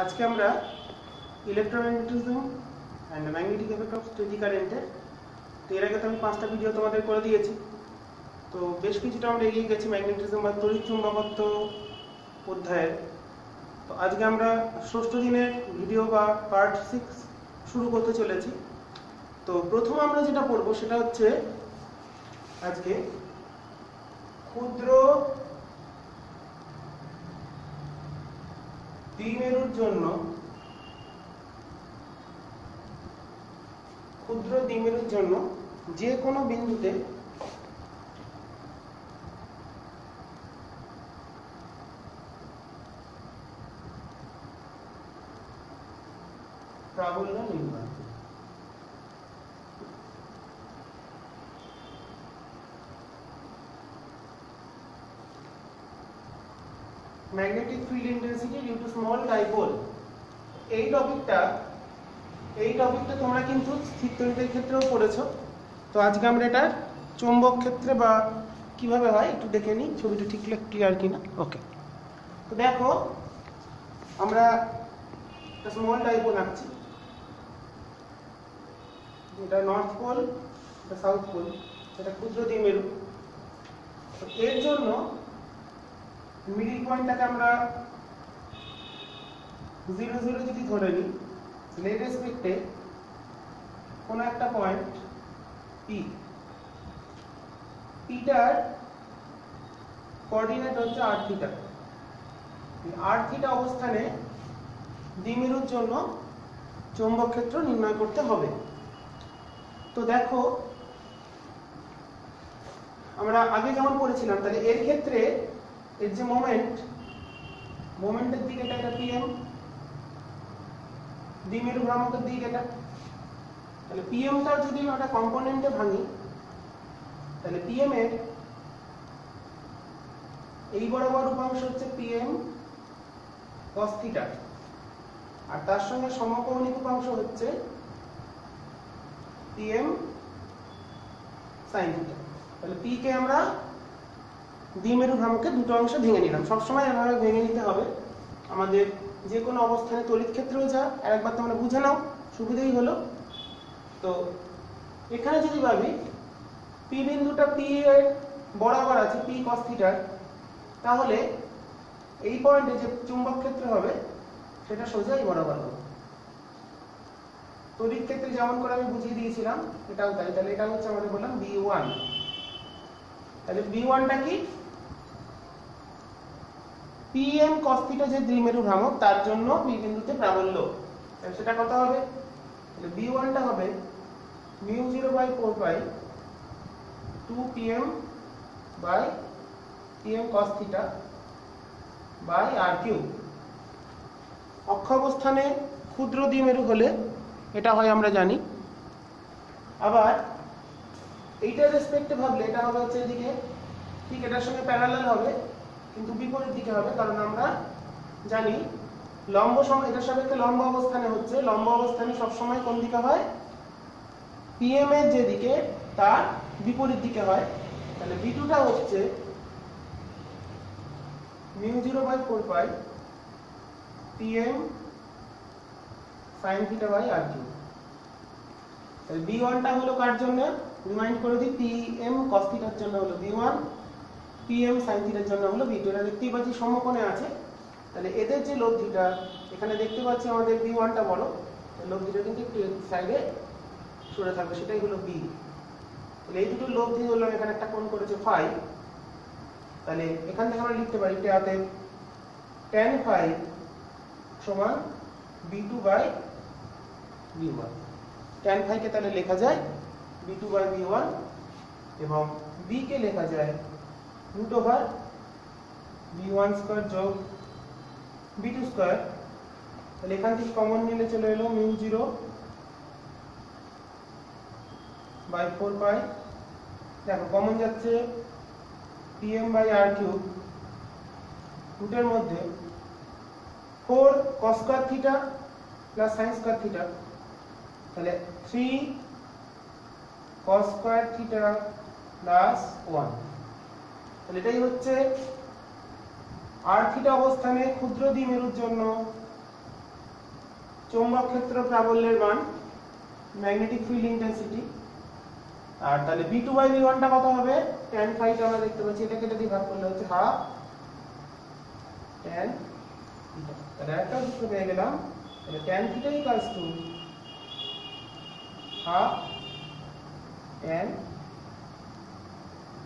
আজকে আমরা electromagnetism and magnetic effect of steady কারেন্টের এর আগে তো আমি 5টা ভিডিও তোমাদের করে দিয়েছি। তো বেশ কিছুটা আমরা এগিয়ে গেছি ম্যাগনেটিজম বা তড়িৎ চুম্বকত্ব অধ্যায়ের। তো আজকে আমরা 6ষ্ঠ দিনের ভিডিও বা পার্ট 6 শুরু করতে চলেছি। তো প্রথম আমরা যেটা পড়বো সেটা হচ্ছে আজকে ক্ষুদ্র দ্বিমেরুর জন্য যে কোনো বিন্দুতে প্রাবল্য নির্ণয়। Magnetic field intensity due to small dipole. এই টপিকটা তোমরা কিন্তু স্থিরতড়িতের ক্ষেত্রেও পড়েছো। তো আজকে আমরা এটা চৌম্বক ক্ষেত্রে বা কিভাবে হয় একটু দেখে নিই, ছবিটা ঠিক ক্লিয়ার কিনা। ওকে, তো দেখো আমরা একটা স্মল ডাইপোল আঁকছি। এটা নর্থ পোল, এটা সাউথ পোল, এটা ক্ষুদ্র দ্বিমেরু। তো এর জন্য মিডল পয়েন্টটাকে আমরা 0 0 যদি ধরে নিই, এর রেসপেক্টে কোন একটা পয়েন্ট পি, পিটার কোঅর্ডিনেট হচ্ছে r থিটা। r থিটা অবস্থানে দ্বিমেরুর জন্য চৌম্বক ক্ষেত্র নির্ণয় করতে হবে। তো দেখো আমরা আগে যেমন পড়েছিলাম, তাহলে এর ক্ষেত্রে এর যে মোমেন্টের দিক এটা পিএম, দ্বিমেরু ভ্রামকের দিক এটা। তাহলে পিএমটা যদি একটা কম্পোনেন্টে ভাঙি, তাহলে পিএম এর এই বরাবর উপাংশ হচ্ছে পিএম cos থিটা, আর তার সঙ্গে সমকৌণিক উপাংশ হচ্ছে পিএম sin থিটা। তাহলে পি কে আমরা দ্বিমেরু ভ্রামকের দুটো অংশে ভেঙে নিলাম। সবসময় এভাবে ভেঙে নিতে হবে, আমাদের যে কোনো অবস্থানে তড়িৎ ক্ষেত্রেও যা একবার তোমরা বুঝে নাও, সুবিধাই হলো। তো এখানে যদি ভাবি পি বিন্দুটা পি এর বরাবর আছে পি cos থিটা, তাহলে এই পয়েন্টে যে চুম্বক ক্ষেত্র হবে সেটা সোজা এই বরাবর হবে। তড়িৎ ক্ষেত্রে যেমন করে আমি বুঝিয়ে দিয়েছিলাম এটাও তাই। তাহলে এটা হচ্ছে আমাদের বললাম B1। তাহলে B1টা কি? PM cos থিটা যে দ্বিমেরু ভ্রামক তার জন্য পি বিন্দুতে প্রাবল্য। তাহলে সেটা কত হবে? তাহলে B1টা হবে μ0/4 pi 2pm by pm cos theta by r3। অক্ষ অবস্থানে ক্ষুদ্র দ্বিমেরু হলে এটা হয় আমরা জানি। আবার এইটার রেসপেক্টে ভাবলে এটা হবে হচ্ছে এদিকে, ঠিক এটার সঙ্গে প্যারালাল হবে কিন্তু বিপরীত দিকে হবে, কারণ আমরা জানি লম্ব এটার সাপেক্ষে লম্ব অবস্থানে হচ্ছে, লম্ব অবস্থানে সবসময় কোন দিকে হয়? পিএম এর যে দিকে তার বিপরীত দিকে হয়। তাহলে B2টা হচ্ছে μ0/4 pi PM sin theta by r3। তাহলে B1টা হলো কার জন্য? রিমাইন্ড করে দিই, PM cos থিটার জন্য হলো B1, PM sin থিটার জন্য হলো B2। এটা দেখতেই পাচ্ছি সমকোণে আছে। তাহলে এদের যে লব্ধিটা এখানে দেখতে পাচ্ছি আমাদের B1টা বড়, লব্ধিটা কিন্তু একটু সাইডে সরে থাকবে, সেটাই হলো B। তাহলে এই দুটো লব্ধি হলো এখানে একটা কোণ করেছে phi। তাহলে এখান থেকে আমরা লিখতে পারি tan phi সমান B2/B1। tan phi কে তাহলে লেখা যায় B2/B1 এবং B কে লেখা যায় √B1² যোগ B2²। তাহলে এখান থেকে কমন নিলে চলে এলো μ0/4 পাই। দেখো কমন যাচ্ছে PM/r3, রুটের মধ্যে 4 cos² theta plus sin² theta. তাহলে 3 cos² থিটা প্লাস 1। তাহলে এটাই হচ্ছে r থিটা অবস্থানে ক্ষুদ্র দ্বিমেরুর জন্য চৌম্বক ক্ষেত্র প্রাবল্যের মান, ম্যাগনেটিক ফিল্ড ইন্টেন্সিটি। আর তাহলে B2/V1 টা কত হবে? tan phi টা আমরা দেখতে পাচ্ছি, এটাকে যদি ভাগ করলে হচ্ছে হাফ tan থিটা। তাহলে একটা সূত্র পেয়ে গেলাম, তাহলে tan theta equals to half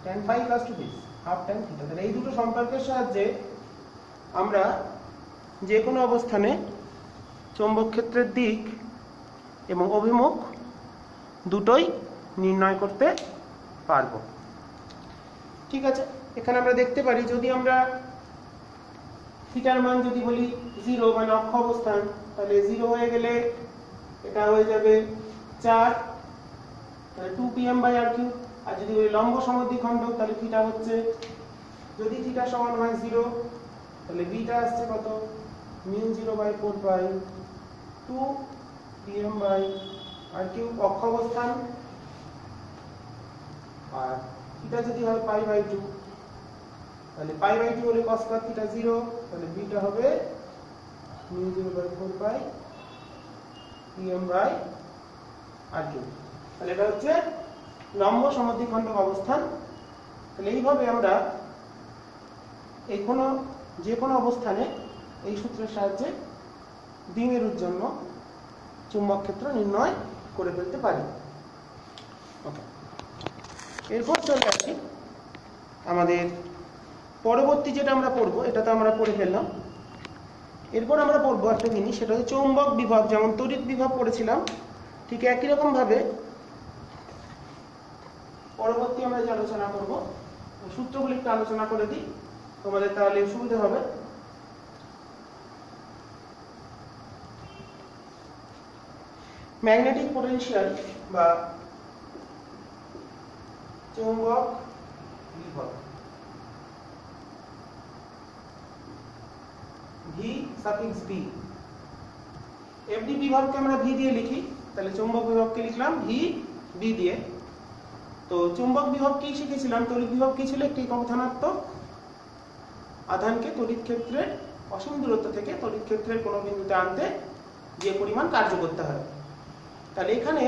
tan phi equals to this half tan theta। তাহলে এই দুটো সম্পর্কের সাহায্যে আমরা যে কোনো অবস্থানে চৌম্বক ক্ষেত্রের দিক এবং অভিমুখ দুটোই নির্ণয় করতে পারবো। ঠিক আছে, এখানে আমরা দেখতে পারি যদি আমরা থিটার মান যদি বলি 0 মানে অক্ষ অবস্থান, তাহলে 0 হয়ে গেলে এটা হয়ে যাবে 4, তাহলে 2pm/r3। আর যদি বলি লম্ব সমদ্বিখণ্ডক, তাহলে থিটা হচ্ছে, যদি থিটা সমান হয় 0, তাহলে বিটা আসছে কত? μ0/4π 2pm/r3 অক্ষ অবস্থান। আর থিটা যদি হয় π/2, তাহলে π/2 হলে cos θ 0, তাহলে বিটা হবে μ0/4π pm/r3। তাহলে এটা হচ্ছে লম্ব সমদ্বিখণ্ডক অবস্থান। তাহলে এইভাবে আমরা যে কোনো অবস্থানে এই সূত্রের সাহায্যে দ্বিমেরুর জন্য চুম্বক ক্ষেত্র নির্ণয় করে ফেলতে পারি। ওকে, এরপর চলে আসি আমাদের পরবর্তী যেটা আমরা পড়বো, এটা তো আমরা পড়ে ফেললাম। এরপর আমরা পড়বো একটা জিনিস, সেটা হচ্ছে চৌম্বক বিভব। যেমন তড়িৎ বিভব পড়েছিলাম, ঠিক একই রকম ভাবে পরবর্তী আমরা যে আলোচনা করবো সূত্রগুলি একটু আলোচনা করে দিই, তোমাদের তাহলে সুবিধা হবে। ম্যাগনেটিক পোটেনশিয়াল বা চৌম্বক বিভব, ভি সাফিক্স বি। এফডি বিভবকে আমরা ভি দিয়ে লিখি, তাহলে চৌম্বক বিভবকে লিখলাম ভি বি দিয়ে। তো চৌম্বক বিভব কি শিখেছিলাম? তড়িৎ বিভব কি ছিল? একটি একক ধনাত্মক আধানকে তড়িৎ ক্ষেত্রের অসীম দূরত্ব থেকে তড়িৎ ক্ষেত্রের কোনো বিন্দুতে আনতে যে পরিমাণ কার্য করতে হয়। তাহলে এখানে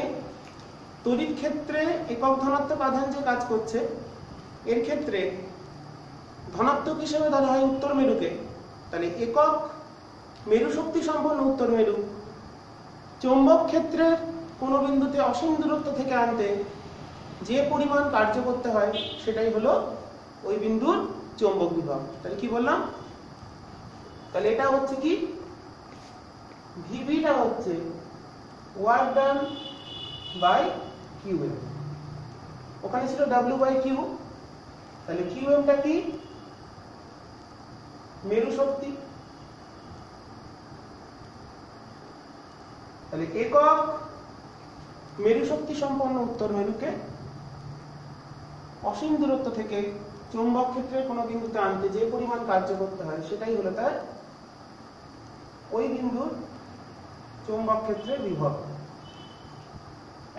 তড়িৎ ক্ষেত্রে একক ধনাত্মক আধান যে কাজ করছে, এর ক্ষেত্রে ধনাত্মক হিসেবে ধরা হয় উত্তর মেরুকে। তাহলে একক মেরু শক্তি সম্পন্ন উত্তর মেরু চৌম্বক ক্ষেত্রের কোনো বিন্দুতে অসীম দূরত্ব থেকে আনতে যে পরিমাণ কার্য করতে হয় সেটাই হলো ওই বিন্দুর চৌম্বক বিভব। তাহলে কি বললাম? তাহলে এটা হচ্ছে কি, ভিভিটা হচ্ছে ওয়ার্ক ডান বাই কিউএম। ওখানে ছিল W/Q, তাহলে কিউএমটা কি? মেরু শক্তি। তাহলে একক মেরু শক্তি সম্পন্ন উত্তর মেরুকে অসীম দূরত্ব থেকে চৌম্বক ক্ষেত্রের কোনো বিন্দুতে আনতে যে পরিমাণ কার্য করতে হয় সেটাই হলো তার ওই বিন্দুর চৌম্বক ক্ষেত্রের বিভব।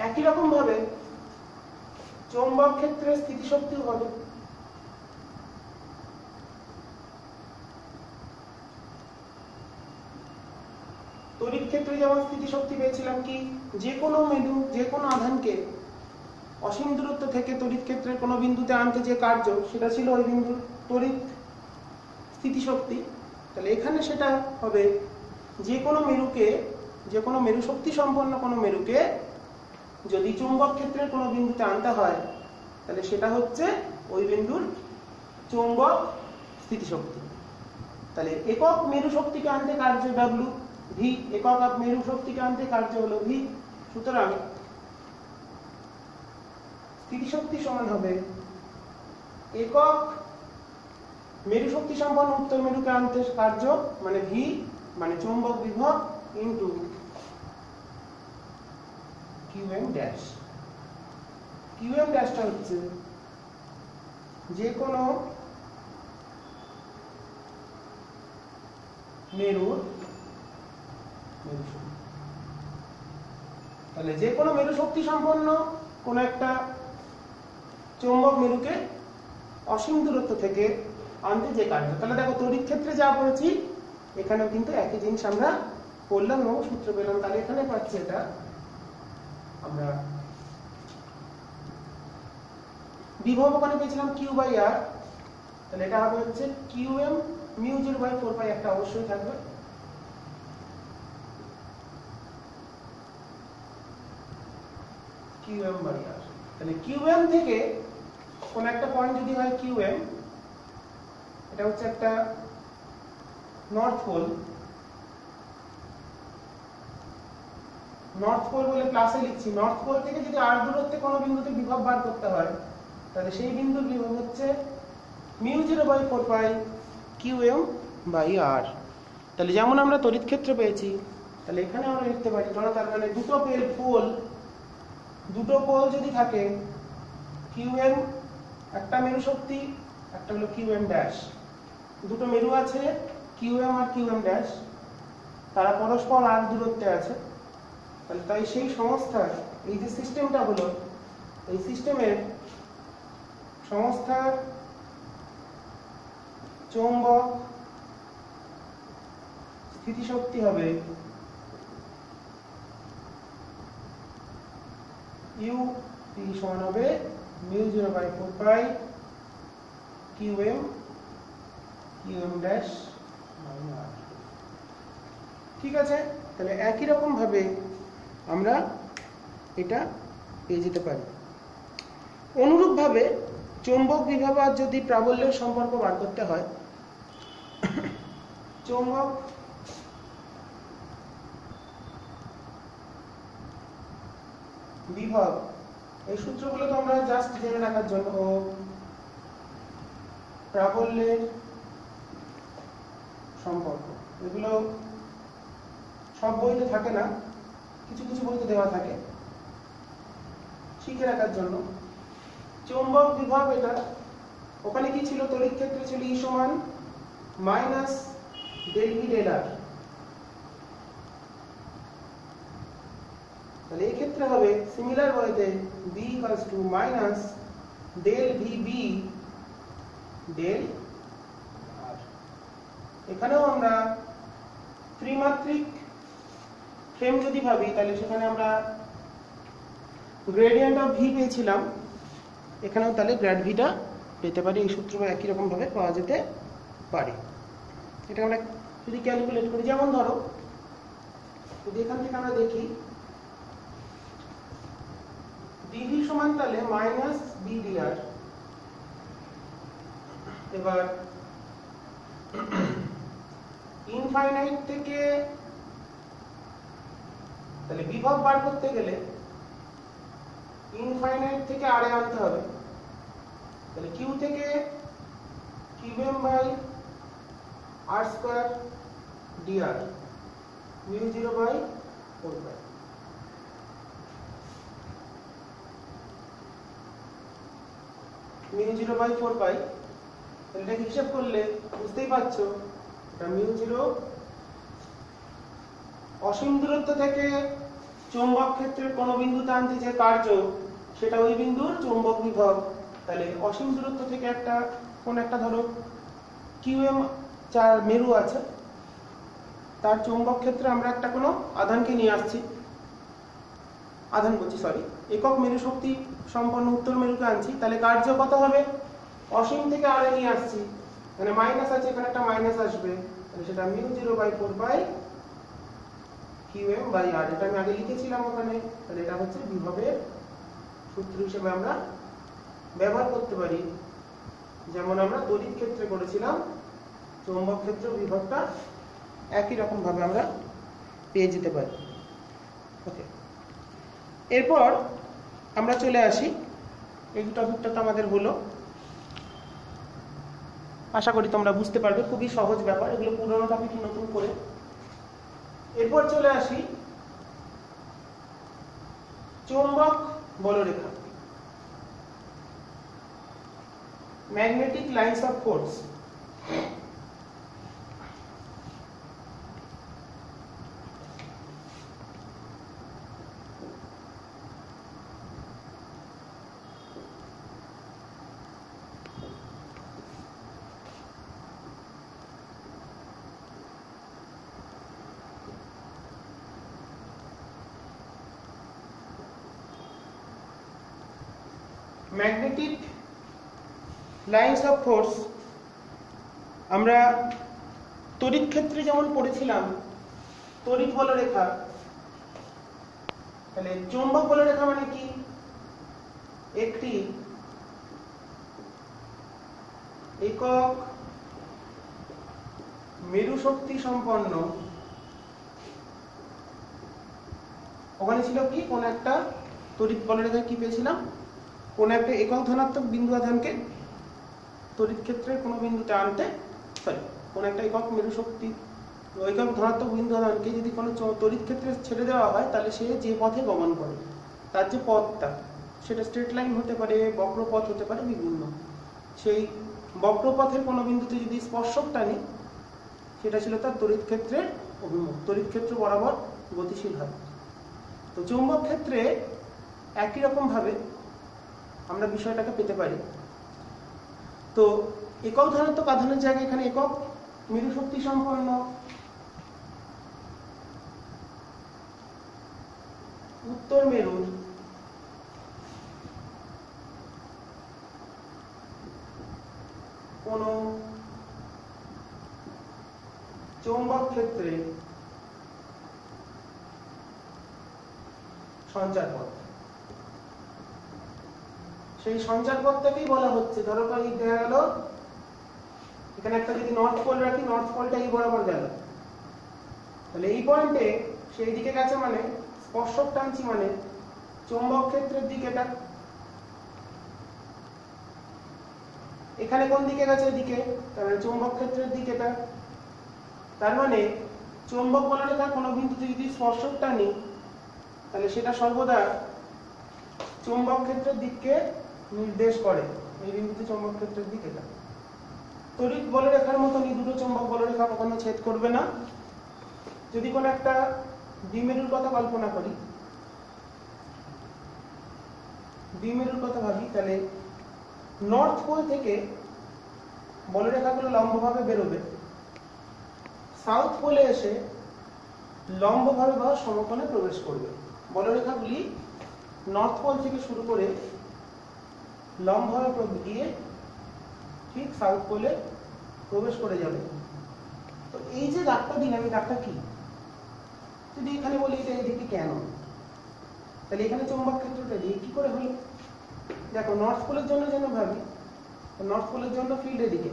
একই রকম ভাবে চৌম্বক ক্ষেত্রের স্থিতিশক্তিও হবে। তড়িৎ ক্ষেত্রে যেমন স্থিতিশক্তি পেয়েছিলাম কি, যে কোনো মেরু যে কোনো আধানকে অসীম দূরত্ব থেকে তড়িৎ ক্ষেত্রের কোনো বিন্দুতে আনতে যে কার্য, সেটা ছিল ওই বিন্দুর তড়িৎ স্থিতিশক্তি। তাহলে এখানে সেটা হবে যে কোনো মেরুকে, যে কোনো মেরু শক্তি সম্পন্ন কোনো মেরুকে যদি চুম্বক ক্ষেত্রের কোনো বিন্দুতে আনতে হয়, তাহলে সেটা হচ্ছে ওই বিন্দুর চৌম্বক স্থিতিশক্তি। তাহলে একক মেরু শক্তিকে আনতে কার্য W, ভি একক মেরু শক্তিকে আনতে কার্য হলো ভি। সুতরাং স্থিতিশক্তি সমান হবে একক মেরু শক্তি সম্পন্ন উত্তর মেরুকে আনতে কার্য মানে ভি মানে চৌম্বক বিভব ইন্টু কিউএম ড্যাশ। কিউএম ড্যাশটা হচ্ছে যে কোনো মেরুর মেরু শক্তি। তাহলে যে কোনো মেরু শক্তি সম্পন্ন কোন একটা চৌম্বক মেরুকে অসীম দূরত্ব থেকে আনতে যে কার্য। তাহলে দেখো তড়িৎ ক্ষেত্রে যা পড়েছি এখানেও কিন্তু একই জিনিস আমরা করলাম এবং সূত্র পেলাম। তাহলে এখানে পাচ্ছি এটা আমরা বিভব ওখানে পেয়েছিলাম কিউ বাই আর, তাহলে এটা হবে হচ্ছে কিউ এম মিউ 0/4 একটা অবশ্যই থাকবে। কিউ এম বাই আর, তাহলে কিউ এম থেকে কোন একটা পয়েন্ট যদি হয় কিউ এম, এটা হচ্ছে একটা নর্থ পোল, নর্থ পোল বলে ক্লাসে লিখছি। নর্থ পোল থেকে যদি আর দূরত্বে কোনো বিন্দুতে বিভব বার করতে হয়, তাহলে সেই বিন্দুর বিভব হচ্ছে মিউ 0/4 কিউ এম বাই আর। তাহলে যেমন আমরা তড়িৎ ক্ষেত্র পেয়েছি, তাহলে এখানে আমরা লিখতে পারি, তার মানে দুটো পোল যদি থাকে, কিউ এম একটা মেরু শক্তি, একটা হলো কিউ এম ড্যাশ, দুটো মেরু আছে Q M R Q M dash, তারা পরস্পর আর দূরত্বে আছে। তাহলে তাই সেই সংস্থার এই যে সিস্টেমটা হলো, এই সিস্টেমের সংস্থার চৌম্বক স্থিতিশক্তি হবে ইউ পি সমান হবে মিউ 0/4 কিউ এম ড্যাশ আর। ঠিক আছে, তাহলে একই রকম ভাবে আমরা এটা পেয়ে যেতে পারি। অনুরূপ ভাবে চৌম্বক বিভব আর যদি প্রাবল্যের সম্পর্ক বার করতে হয়, চৌম্বক বিভব এই সূত্রগুলো তো আমরা জাস্ট জেনে রাখার জন্য, ও প্রাবল্যের সম্পর্ক এগুলো সব বইতে থাকে না, কিছু কিছু বইতে দেওয়া থাকে, শিখে রাখার জন্য। চৌম্বক বিভব এটা ওখানে কি ছিল, তড়িৎ ক্ষেত্রে ছিল ই সমান minus del V del R. তাহলে এই ক্ষেত্রে হবে সিমিলার ওয়েতে B equals to minus del V B del R. এখানেও আমরা ত্রিমাত্রিক ফ্রেম যদি ভাবি, তাহলে সেখানে আমরা গ্রেডিয়েন্ট অফ ভি পেয়েছিলাম, এখানেও তাহলে গ্র্যাড ভিটা পেতে পারি। এই সূত্র একই রকম ভাবে পাওয়া যেতে পারে। এটা আমরা যদি ক্যালকুলেট করি, যেমন ধরো যদি এখান থেকে আমরা দেখি ডিভি সমান তাহলে মাইনাস বি ডিআর। এবার ইনফাইনাইট থেকে তাহলে বিভব বার করতে গেলে ইনফাইনাইট থেকে আরে আনতে হবে। তাহলে কিউ থেকে Q M by R square DR mu 0/4 mu 0/4 এটা হিসাব করলে বুঝতেই পারছো, এটা মিউ 0 অসীম দূরত্ব থেকে চৌম্বক ক্ষেত্রের কোন বিন্দুতে আনতে যে কার্য, সেটা ওই বিন্দুর চৌম্বক বিভব। তাহলে অসীম দূরত্ব থেকে কোন একটা ধরো কিউএম চার মেরু আছে, তার চৌম্বক ক্ষেত্রে আমরা একটা কোনো আধানকে নিয়ে আসছি, একক মেরু শক্তি সম্পন্ন উত্তর মেরুকে আনছি। তাহলে কার্য কত হবে, অসীম থেকে আরে নিয়ে আসছি, মানে মাইনাস আছে, এখানে একটা মাইনাস আসবে, তাহলে সেটা মিউ 0/4 কিউএম বাই আর। এটা আমি আগে লিখেছিলাম ওখানে। তাহলে এটা হচ্ছে বিভবের সূত্র হিসেবে আমরা ব্যবহার করতে পারি, যেমন আমরা তড়িৎ ক্ষেত্রে করেছিলাম। চৌম্বক ক্ষেত্র বিভবটা একই রকম ভাবে আমরা পেয়ে যেতে পারি। ওকে, এরপর আমরা চলে আসি, এই টপিকটা তো আমাদের হলো, আশা করি তোমরা বুঝতে পারবে, খুবই সহজ ব্যাপার, এগুলো পুরোনো টপিক নতুন করে। এরপর চলে আসি চৌম্বক বলরেখা, magnetic lines of force. Magnetic lines of force আমরা তড়িৎ ক্ষেত্রে যেমন পড়েছিলাম তড়িৎ বলরেখা, তাহলে চৌম্বক বলরেখা মানে কি? একটি একক মেরু শক্তি সম্পন্ন, ওখানে ছিল কি কোন একটা তড়িৎ বলরেখায় কি পেয়েছিলাম, কোন একটা একক ধনাত্মক বিন্দু আধানকে তড়িৎ ক্ষেত্রের কোনো বিন্দুতে আনতে, কোন একটা একক মেরু শক্তি একক ধনাত্মক বিন্দু আধানকে যদি কোনো তড়িৎ ক্ষেত্রে ছেড়ে দেওয়া হয় তাহলে সে যে পথে গমন করে তার যে পথটা সেটা স্ট্রেট লাইন হতে পারে, বক্রপথ হতে পারে, বিভিন্ন। সেই বক্রপথের কোনো বিন্দুতে যদি স্পর্শক টানি সেটা ছিল তার তড়িৎ ক্ষেত্রের অভিমুখ, তড়িৎ ক্ষেত্র বরাবর গতিশীল হয়। তো চৌম্বক ক্ষেত্রে একই রকম ভাবে আমরা বিষয়টাকে পেতে পারি। তো একক ধনাত্মক আধানের জায়গায় এখানে একক মেরু শক্তি সম্পন্ন উত্তর মেরুর কোন চৌম্বক ক্ষেত্রে সঞ্চারপথ, সেই সঞ্চারপথটাকেই বলা হচ্ছে, ধরো দেখা গেল এখানে একটা যদি নর্থ পোল রাখি, নর্থ পোলটা এই বরাবর গেল, তাহলে এই পয়েন্টে সেই দিকে গেছে মানে স্পর্শক টানছি মানে চৌম্বক ক্ষেত্রের দিক এটা, এখানে কোন দিকে গেছে এদিকে, তার মানে চৌম্বক ক্ষেত্রের দিক এটা, তার মানে চৌম্বক বলরেখার কোনো বিন্দুতে যদি স্পর্শক টানি তাহলে সেটা সর্বদা চৌম্বক ক্ষেত্রের দিককে নির্দেশ করে, এই বিন্দুতে চৌম্বক ক্ষেত্রের দিক এটা। তড়িৎ বলরেখার মতনই দুটো চৌম্বক বলরেখা কখনো ছেদ করবে না। যদি কোনো একটা দ্বিমেরুর কথা কল্পনা করি, দ্বিমেরুর কথা ভাবি, তাহলে নর্থ পোল থেকে বলরেখাগুলো লম্বভাবে বেরোবে, সাউথ পোলে এসে লম্বভাবে বা সমকোণে প্রবেশ করবে। বলরেখাগুলি নর্থ পোল থেকে শুরু করে লম্বভাবে গিয়ে ঠিক সাউথ পোলে প্রবেশ করে যাবে। তো এই যে দাগটা দিন, আমি দাগটা কি, যদি এখানে বলি এটা এদিকে কেন, তাহলে এখানে চৌম্বক ক্ষেত্রটা দিয়ে কি করে হলো? দেখো নর্থ পোলের জন্য যেন ভাবি, নর্থ পোলের জন্য ফিল্ড এদিকে,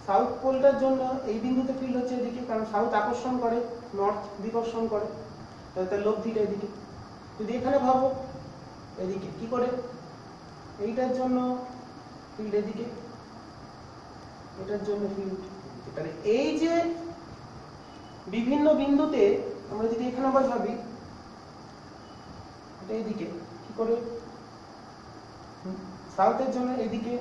সাউথ পোলটার জন্য এই বিন্দুতে ফিল্ড হচ্ছে এদিকে, কারণ সাউথ আকর্ষণ করে, নর্থ বিকর্ষণ করে, তাহলে তার লব্ধিটা এদিকে। যদি এখানে ভাবো এদিকে কি করে, এইটার জন্য ফিল্ড এদিকে, এটার জন্য ফিল্ড, তাহলে এই যে বিভিন্ন বিন্দুতে আমরা যদি এখানে আবার ভাবি এটা এদিকে কি করে, সাউথের জন্য এদিকে,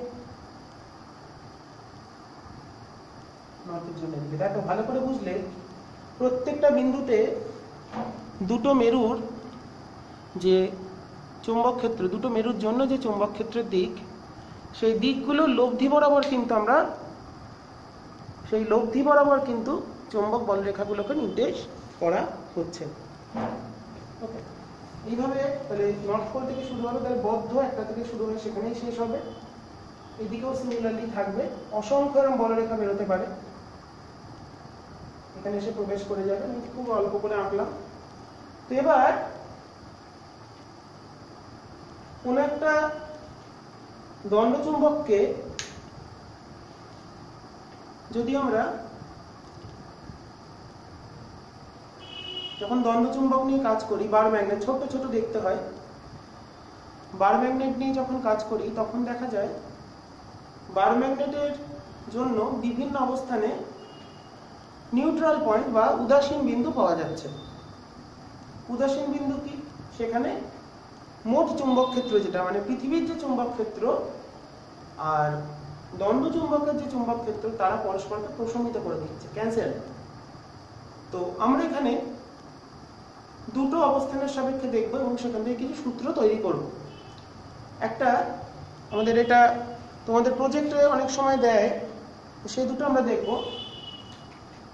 নর্থের জন্য এদিকে। দেখো ভালো করে বুঝলে প্রত্যেকটা বিন্দুতে দুটো মেরুর যে চৌম্বক ক্ষেত্র, দুটো মেরুর জন্য যে চৌম্বক ক্ষেত্রের দিক, সেই দিকগুলো লব্ধি বরাবর কিন্তু আমরা সেই লব্ধি বরাবর কিন্তু চৌম্বক বলরেখাগুলোকে নির্দেশ করা হচ্ছে। ওকে, এইভাবে তাহলে নর্থ পোল থেকে শুরু হবে, তাহলে বদ্ধ একটা থেকে শুরু হয়ে সেখানেই শেষ হবে। এদিকেও সিমিলারলি থাকবে, অসংখ্য এরকম বলরেখা বেরোতে পারে, এখানে এসে প্রবেশ করে যাবে। আমি খুব অল্প করে আঁকলাম। তো এবার কোন একটা দণ্ডচুম্বককে যদি আমরা যখন দণ্ডচুম্বক নিয়ে কাজ করি, বার ম্যাগনেট ছোট ছোট দেখতে হয়, বার ম্যাগনেট নিয়ে যখন কাজ করি তখন দেখা যায় বার ম্যাগনেটের জন্য বিভিন্ন অবস্থানে নিউট্রাল পয়েন্ট বা উদাসীন বিন্দু পাওয়া যাচ্ছে। উদাসীন বিন্দু কি, সেখানে মোট চুম্বক ক্ষেত্র যেটা মানে পৃথিবীর যে চুম্বক ক্ষেত্র আর দণ্ডচুম্বকের যে চুম্বক ক্ষেত্র তারা পরস্পরকে প্রশমিত করে দিচ্ছে, ক্যান্সেল। তো আমরা এখানে দুটো অবস্থানের সাপেক্ষে দেখব এবং সেখান থেকে কিছু সূত্র তৈরি করব। একটা আমাদের এটা তোমাদের প্রজেক্টে অনেক সময় দেয়, সেই দুটো আমরা দেখব।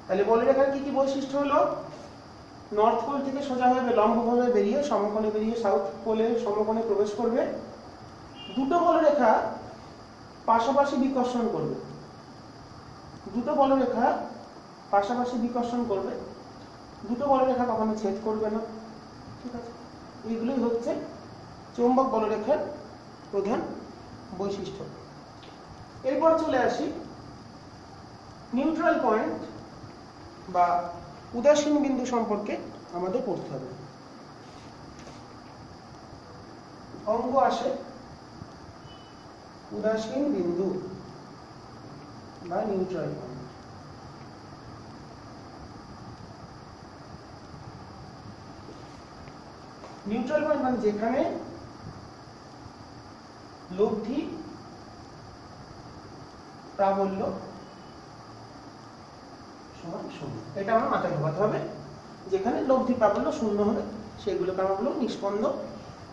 তাহলে বলরেখার কি কি বৈশিষ্ট্য হলো, নর্থ পোল থেকে সোজাভাবে লম্বভাবে বেরিয়ে সমকোণে বেরিয়ে সাউথ পোলের সমকোণে প্রবেশ করবে। দুটো বলরেখা পাশাপাশি বিকর্ষণ করবে, দুটো বলরেখা পাশাপাশি বিকর্ষণ করবে, দুটো বলরেখা কখনো ছেদ করবে না। ঠিক আছে, এইগুলোই হচ্ছে চৌম্বক বলরেখার প্রধান বৈশিষ্ট্য। এরপর চলে আসি নিউট্রাল পয়েন্ট বা উদাসীন বিন্দু সম্পর্কে আমাদের পড়তে হবে। অঙ্ক আসে উদাসীন বিন্দু বা নিউট্রাল পয়েন্ট। নিউট্রাল পয়েন্ট মানে যেখানে লব্ধি প্রাবল্য সমান শূন্য, এটা আমার মাথায় ঢোকাতে হবে। যেখানে লব্ধি প্রাবল্য শূন্য হবে সেগুলোকে আমরা বলবো নিষ্পন্দ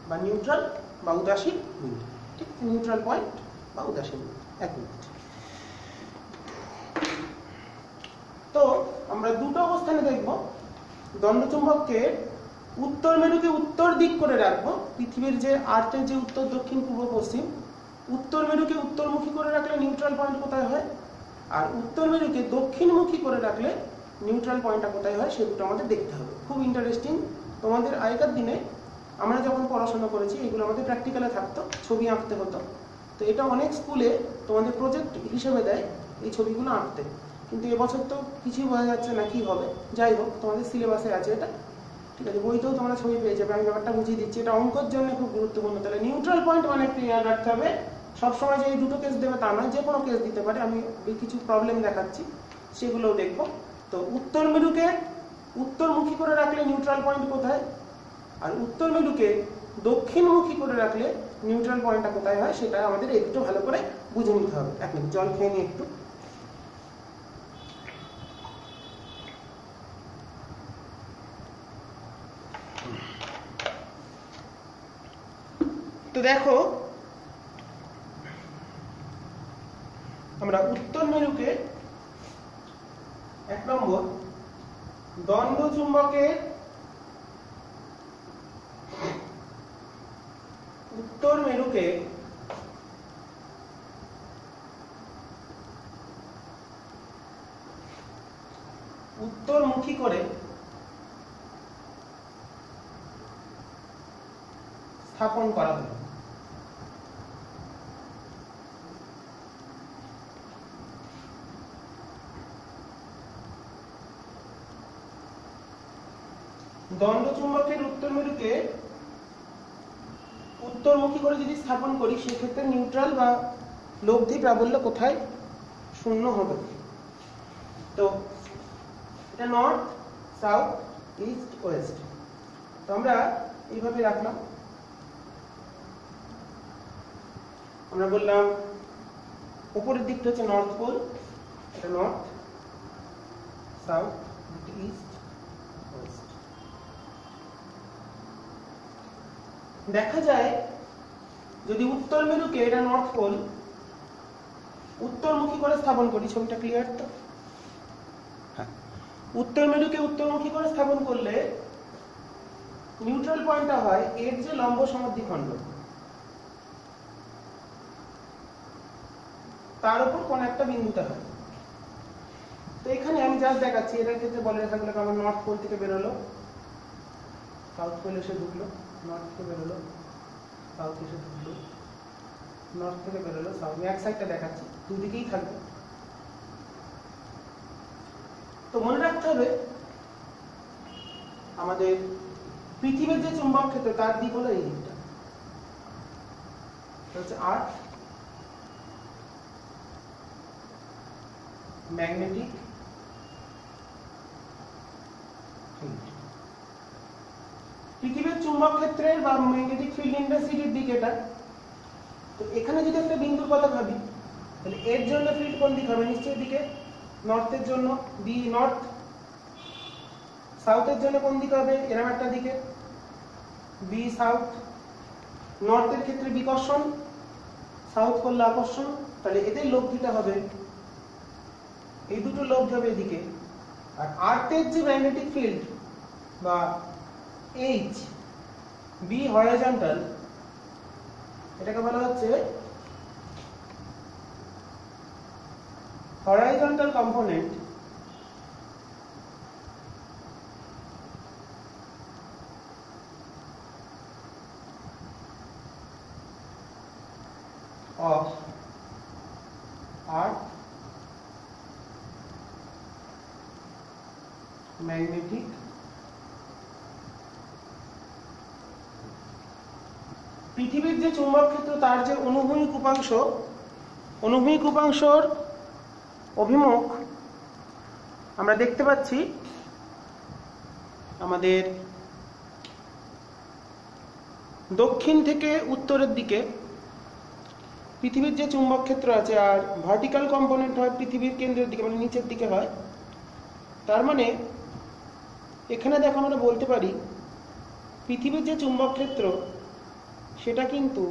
বা নিউট্রাল বা উদাসীন বিন্দু। ঠিক, নিউট্রাল পয়েন্ট বা উদাসীন বিন্দু। এক মিনিট। তো আমরা দুটো অবস্থানে দেখব। দণ্ডচুম্বককে উত্তর মেরুকে উত্তর দিক করে রাখবো। পৃথিবীর যে আর্থের যে উত্তর দক্ষিণ পূর্ব পশ্চিম, উত্তর মেরুকে উত্তরমুখী করে রাখলে নিউট্রাল পয়েন্ট কোথায় হয়, আর উত্তর মেরুকে দক্ষিণমুখী করে রাখলে নিউট্রাল পয়েন্টটা কোথায় হয়, সে দুটো আমাদের দেখতে হবে। খুব ইন্টারেস্টিং। তোমাদের আগেকার দিনে আমরা যখন পড়াশোনা করেছি এগুলো আমাদের প্র্যাকটিক্যালে থাকতো, ছবি আঁকতে হতো। তো এটা অনেক স্কুলে তোমাদের প্রজেক্ট হিসেবে দেয় এই ছবিগুলো আঁকতে, কিন্তু এবছর তো কিছুই বোঝা যাচ্ছে না কি হবে। যাই হোক, তোমাদের সিলেবাসে আছে এটা, ঠিক আছে, বইতেও তোমরা ছবি পেয়ে যাবে। আমি ব্যাপারটা বুঝিয়ে দিচ্ছি, এটা অঙ্কের জন্য খুব গুরুত্বপূর্ণ। তাহলে নিউট্রাল পয়েন্ট মানে ক্লিয়ার রাখতে হবে। সবসময় যে এই দুটো কেস দেবে তা নয়, যে কোনো কেস দিতে পারে। আমি কিছু প্রবলেম দেখাচ্ছি, সেগুলোও দেখবো। তো উত্তর মেরুকে উত্তরমুখী করে রাখলে নিউট্রাল পয়েন্ট কোথায়, আর উত্তর মেরুকে দক্ষিণমুখী করে রাখলে নিউট্রাল পয়েন্টটা কোথায় হয়, সেটা আমাদের একটু ভালো করে বুঝে নিতে হবে। এক মিনিট জল খেয়ে নিই একটু। তো দেখো, আমরা উত্তর মেরুকে এক নম্বর দণ্ডচুম্বকের উত্তর মেরুকে উত্তরমুখী করে স্থাপন করা হলো। দণ্ডচুম্বকের উত্তর মেরুকে উত্তরমুখী করে যদি স্থাপন করি, সেক্ষেত্রে নিউট্রাল বা লব্ধি প্রাবল্য কোথায় শূন্য হবে। তো এটা নর্থ, সাউথ, ইস্ট, ওয়েস্ট। তো আমরা এইভাবে রাখলাম। আমরা বললাম উপরের দিকটা হচ্ছে নর্থ পোল, এটা নর্থ, সাউথ, ইস্ট, ওয়েস্ট। দেখা যায় যদি উত্তর মেরুকে, এটা নর্থ পোল, উত্তরমুখী করে স্থাপন করি, ছবিটা ক্লিয়ার তো? হ্যাঁ, উত্তর মেরুকে উত্তরমুখী করে স্থাপন করলে নিউট্রাল পয়েন্টটা হয় এর যে লম্ব সমদ্বিখণ্ড তার উপর কোন একটা বিন্দুতে হয়। তো এখানে আমি জাস্ট দেখাচ্ছি, এটার ক্ষেত্রে বলরেখাগুলোকে আমার নর্থ পোল থেকে বেরোলো, সাউথ পোল এসে ঢুকলো, নর্থ থেকে বেরোলো, সাউথ এসে ঢুকলো, নর্থ থেকে বেরোলো, সাউথ। এক সাইডটা দেখাচ্ছি, দুদিকেই থাকবে। তো মনে রাখতে হবে আমাদের পৃথিবীর যে চুম্বক ক্ষেত্র তার দিক হলো এই দিকটা, হচ্ছে আর্থ, ম্যাগনেটিক ফিল্ড। পৃথিবীর চুম্বক ক্ষেত্রের বা ম্যাগনেটিক ফিল্ড ইন্টেন্সিটির দিক এটা। তো এখানে যদি একটা বিন্দুর কথা ভাবি, তাহলে এর জন্য ফিল্ড কোন দিক হবে? নিশ্চয়ই দিকে, নর্থের জন্য বি নর্থ। সাউথের জন্য কোন দিক হবে? এরকম একটা দিকে, বি সাউথ। নর্থের ক্ষেত্রে বিকর্ষণ, সাউথ করলে আকর্ষণ, তাহলে এদের লব্ধিটা হবে, এই দুটো লব্ধি হবে এদিকে। আর আর্থের যে ম্যাগনেটিক ফিল্ড বা এইচ বি হরাইজন্টাল, এটাকে বলা হচ্ছে horizontal component of earth magnetic পৃথিবীর যে চুম্বক ক্ষেত্র তার যে অনুভূমিক উপাংশর অভিমুখ আমরা দেখতে পাচ্ছি আমাদের দক্ষিণ থেকে উত্তরের দিকে পৃথিবীর যে চুম্বক ক্ষেত্র আছে, আর ভার্টিক্যাল কম্পোনেন্ট হয় পৃথিবীর কেন্দ্রের দিকে, মানে নিচের দিকে হয়। তার মানে এখানে দেখো আমরা বলতে পারি পৃথিবীর যে চুম্বক ক্ষেত্র সেটা কিন্তু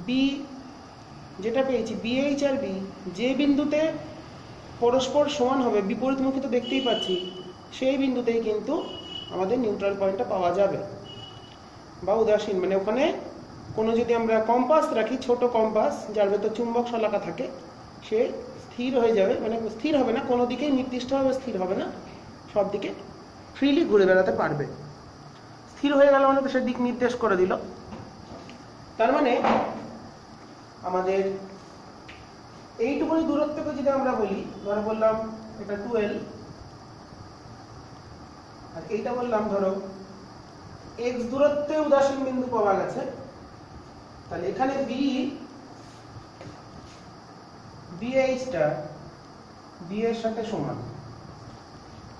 বি, যেটা পেয়েছি বিএইচ আর বি, যে বিন্দুতে পরস্পর সমান হবে বিপরীতমুখী তো দেখতেই পাচ্ছি, সেই বিন্দুতেই কিন্তু আমাদের নিউট্রাল পয়েন্টটা পাওয়া যাবে বা উদাসীন। মানে ওখানে কোনো যদি আমরা কম্পাস রাখি, ছোট কম্পাস যার ভেতর চুম্বক শলাকা থাকে, সে স্থির হয়ে যাবে, মানে স্থির হবে না, কোনো দিকেই নির্দিষ্টভাবে স্থির হবে না, সব দিকে ফ্রিলি ঘুরে বেড়াতে পারবে। স্থির হয়ে গেল মানে তো সে দিক নির্দেশ করে দিল। তার মানে আমাদের এইটুকুনি দূরত্বকে যদি আমরা বলি, ধরো বললাম এটা 12 আর এইটা বললাম ধরো x দূরত্বে উদাসীন বিন্দু পাওয়া গেছে, তাহলে এখানে BH টা B এর সাথে সমান।